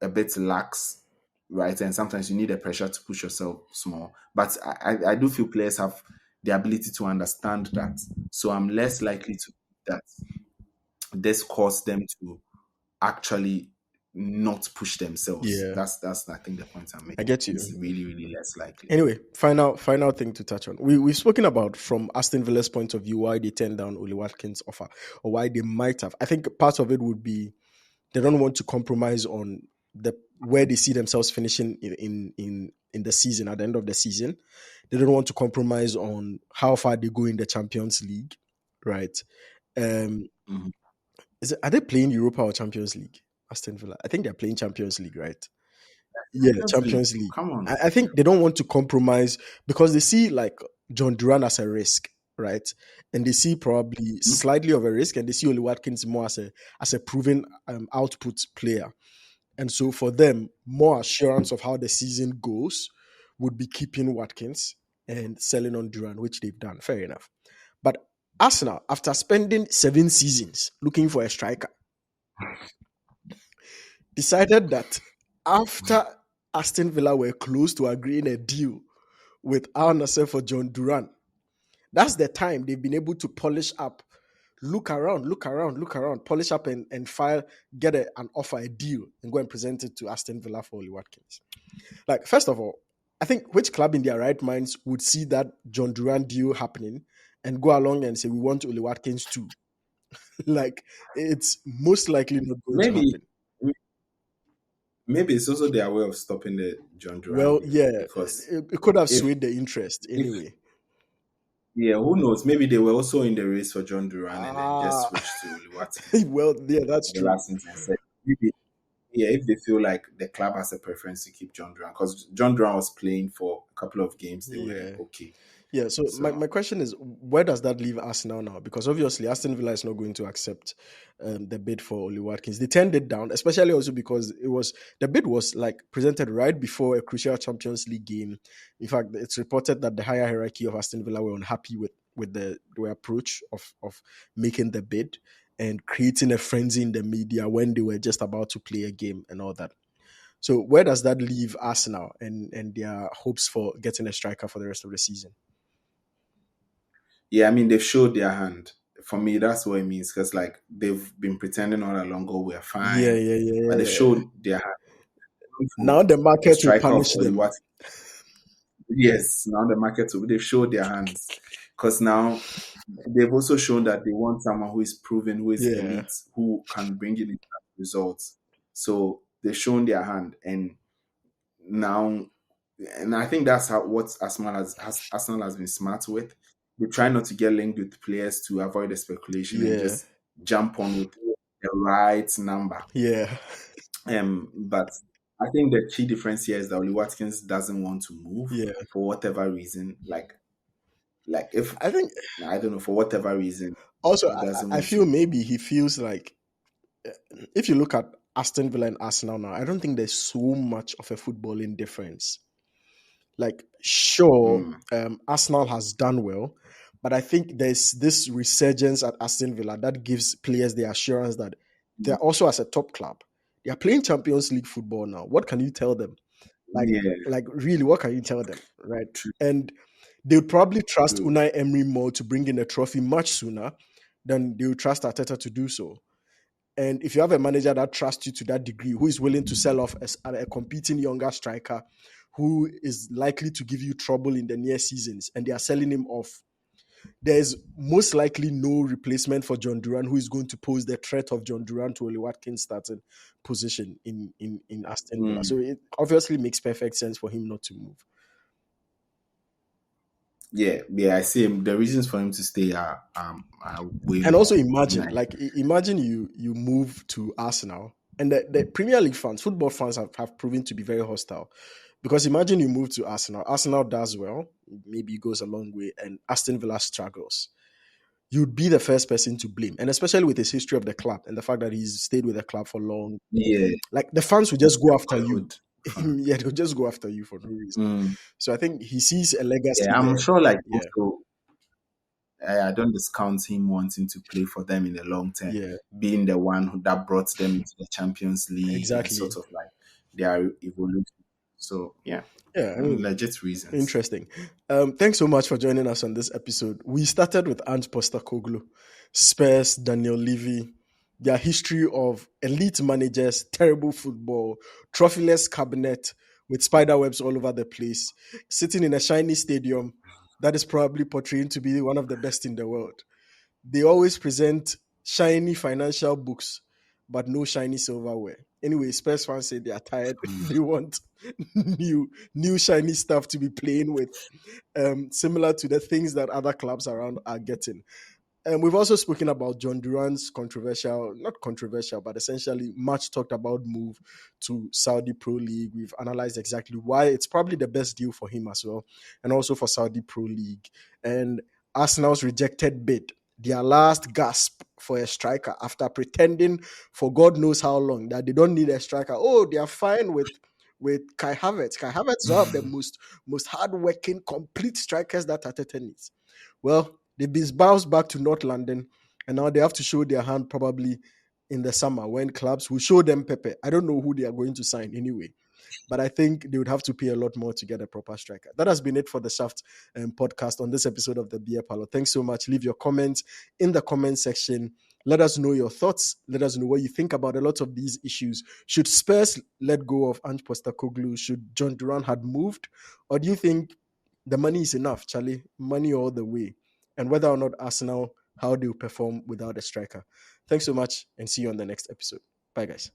[SPEAKER 2] a bit lax, right? And sometimes you need a pressure to push yourself small. But I do feel players have the ability to understand that. So I'm less likely to that this caused them to actually not push themselves.
[SPEAKER 1] yeah.
[SPEAKER 2] That's I think the point I'm
[SPEAKER 1] I
[SPEAKER 2] making.
[SPEAKER 1] get
[SPEAKER 2] It's
[SPEAKER 1] you.
[SPEAKER 2] really, really less likely.
[SPEAKER 1] Anyway, final thing to touch on. We've spoken about from Aston Villa's point of view why they turned down Oli Watkins' offer or why they might have. I think part of it would be they don't want to compromise on the where they see themselves finishing in the season at the end of the season. They don't want to compromise on how far they go in the Champions League, right? Um,
[SPEAKER 2] Mhm.
[SPEAKER 1] are they playing Europa or Champions League? Aston Villa. I think they're playing Champions League, right? Yeah,
[SPEAKER 2] Champions League.
[SPEAKER 1] Champions League.
[SPEAKER 2] Come on.
[SPEAKER 1] I think they don't want to compromise because they see like John Duran as a risk, right? And they see probably
[SPEAKER 2] Mhm.
[SPEAKER 1] slightly of a risk, and they see Oli Watkins more as a proven output player. And so for them, more assurance of how the season goes would be keeping Watkins and selling on Duran, which they've done. Fair enough. But Arsenal, after spending 7 seasons looking for a striker, decided that after Aston Villa were close to agreeing a deal with Al Nasser for John Duran, that's the time they've been able to polish up, look around, polish up and file, get an offer, a deal, and go and present it to Aston Villa for Oli Watkins. Like, first of all, I think which club in their right minds would see that John Duran deal happening and go along and say, we want Oli Watkins too? Like, it's most likely not going to
[SPEAKER 2] Maybe
[SPEAKER 1] happen.
[SPEAKER 2] maybe it's also their way of stopping the John Duran
[SPEAKER 1] Well,
[SPEAKER 2] deal
[SPEAKER 1] yeah,
[SPEAKER 2] because
[SPEAKER 1] it could have
[SPEAKER 2] if
[SPEAKER 1] swayed the interest
[SPEAKER 2] if
[SPEAKER 1] anyway.
[SPEAKER 2] yeah, who knows? Maybe they were also in the race for John Duran and then just
[SPEAKER 1] Ah,
[SPEAKER 2] switched to Oli Watkins
[SPEAKER 1] well, yeah,
[SPEAKER 2] at
[SPEAKER 1] that's
[SPEAKER 2] the
[SPEAKER 1] true.
[SPEAKER 2] last instance. Said maybe yeah, if they feel like the club has a preference to keep John Duran, because John Duran was playing for a couple of games, they were
[SPEAKER 1] Yeah.
[SPEAKER 2] okay.
[SPEAKER 1] Yeah, so my
[SPEAKER 2] So
[SPEAKER 1] question is, where does that leave Arsenal now? Because obviously Aston Villa is not going to accept the bid for Ollie Watkins. They turned it down, especially also because the bid was like presented right before a crucial Champions League game. In fact, it's reported that the higher hierarchy of Aston Villa were unhappy with the approach of making the bid and creating a frenzy in the media when they were just about to play a game and all that. So where does that leave Arsenal and their hopes for getting a striker for the rest of the season?
[SPEAKER 2] yeah, I mean they've showed their hand. For me, that's what it means because like they've been pretending all along, oh, we're
[SPEAKER 1] Yeah,
[SPEAKER 2] fine,
[SPEAKER 1] yeah,
[SPEAKER 2] but they've
[SPEAKER 1] yeah.
[SPEAKER 2] showed their hand for
[SPEAKER 1] Now the
[SPEAKER 2] a
[SPEAKER 1] market will
[SPEAKER 2] striker of
[SPEAKER 1] punish
[SPEAKER 2] Oli
[SPEAKER 1] them.
[SPEAKER 2] Watkins. Yes, now the market will, they've showed their hands because now they've also shown that they want someone who is proven, who is
[SPEAKER 1] Yeah,
[SPEAKER 2] elite, who can bring in results. So they've shown their hand, and now, and I think that's how what Arsenal has been smart with. They try not to get linked with players to avoid the speculation and
[SPEAKER 1] yeah,
[SPEAKER 2] just jump on with the right number.
[SPEAKER 1] yeah.
[SPEAKER 2] But I think the key difference here is that Oli Watkins doesn't want to move
[SPEAKER 1] Yeah.
[SPEAKER 2] for whatever reason. Like if
[SPEAKER 1] I think
[SPEAKER 2] I don't know, for whatever reason
[SPEAKER 1] also
[SPEAKER 2] he doesn't
[SPEAKER 1] I
[SPEAKER 2] want
[SPEAKER 1] feel
[SPEAKER 2] to.
[SPEAKER 1] maybe he feels like if you look at Aston Villa and Arsenal now, I don't think there's so much of a footballing difference. Like, sure,
[SPEAKER 2] Mm,
[SPEAKER 1] Arsenal has done well, but I think there's this resurgence at Aston Villa that gives players the assurance that they're also as a top club. They are playing Champions League football now. What can you tell them? Like,
[SPEAKER 2] yeah,
[SPEAKER 1] like really, what can you tell them, right?
[SPEAKER 2] true,
[SPEAKER 1] And they would probably trust
[SPEAKER 2] true.
[SPEAKER 1] Unai Emery more to bring in a trophy much sooner than they would trust Arteta to do so. And if you have a manager that trusts you to that degree, who is willing to sell off a competing younger striker, who is likely to give you trouble in the near seasons, and they are selling him off, there's most likely no replacement for John Duran, who is going to pose the threat of John Duran to Oli Watkins' starting position in Aston Villa.
[SPEAKER 2] Mm,
[SPEAKER 1] So it obviously makes perfect sense for him not to move.
[SPEAKER 2] yeah, yeah. I see him. The reasons for him to stay are way
[SPEAKER 1] And also
[SPEAKER 2] more.
[SPEAKER 1] imagine,
[SPEAKER 2] Like,
[SPEAKER 1] like imagine you move to Arsenal, and the Premier League fans, football fans have proven to be very hostile. Because imagine you move to Arsenal, Arsenal does well, maybe it goes a long way, and Aston Villa struggles. You'd be the first person to blame, and especially with his history of the club and the fact that he's stayed with the club for long,
[SPEAKER 2] yeah,
[SPEAKER 1] like the fans will just go after you.
[SPEAKER 2] boyhood fan.
[SPEAKER 1] Yeah, they'll just go after you for no reason.
[SPEAKER 2] Mm,
[SPEAKER 1] So I think he sees a legacy
[SPEAKER 2] yeah, I'm
[SPEAKER 1] there.
[SPEAKER 2] sure. Like,
[SPEAKER 1] Yeah,
[SPEAKER 2] also, I don't discount him wanting to play for them in the long term,
[SPEAKER 1] yeah,
[SPEAKER 2] being the one that brought them into the Champions League and
[SPEAKER 1] exactly.
[SPEAKER 2] sort of like their evolution. So yeah,
[SPEAKER 1] Yeah, I mean,
[SPEAKER 2] legit reasons.
[SPEAKER 1] interesting. Thanks so much for joining us on this episode. We started with Ange Postecoglou, Spurs, Daniel Levy, their history of elite managers, terrible football, trophyless cabinet with spider webs all over the place, sitting in a shiny stadium that is probably portraying to be one of the best in the world. They always present shiny financial books, but no shiny silverware. Anyway, Spurs fans say they are tired. They want new shiny stuff to be playing with, similar to the things that other clubs around are getting. And we've also spoken about John Duran's controversial, not controversial, but essentially much talked about move to Saudi Pro League. We've analyzed exactly why it's probably the best deal for him as well, and also for Saudi Pro League. And Arsenal's rejected bid, their last gasp for a striker after pretending for God knows how long that they don't need a striker. Oh, they are fine with Kai Havertz. Kai Havertz is one of the most hardworking, complete strikers that Arteta needs. Well, they've been bounced back to North London, and now they have to show their hand probably in the summer when clubs will show them Pepe. I don't know who they are going to sign anyway, but I think they would have to pay a lot more to get a proper striker. That has been it for the Shaft podcast on this episode of the Beer Parlour. Thanks so much. Leave your comments in the comment section. Let us know your thoughts. Let us know what you think about a lot of these issues. Should Spurs let go of Ange Postecoglou? Should John Duran had moved? Or do you think the money is enough, Charlie? Money all the way. And whether or not Arsenal, how they will perform without a striker. Thanks so much and see you on the next episode. Bye, guys.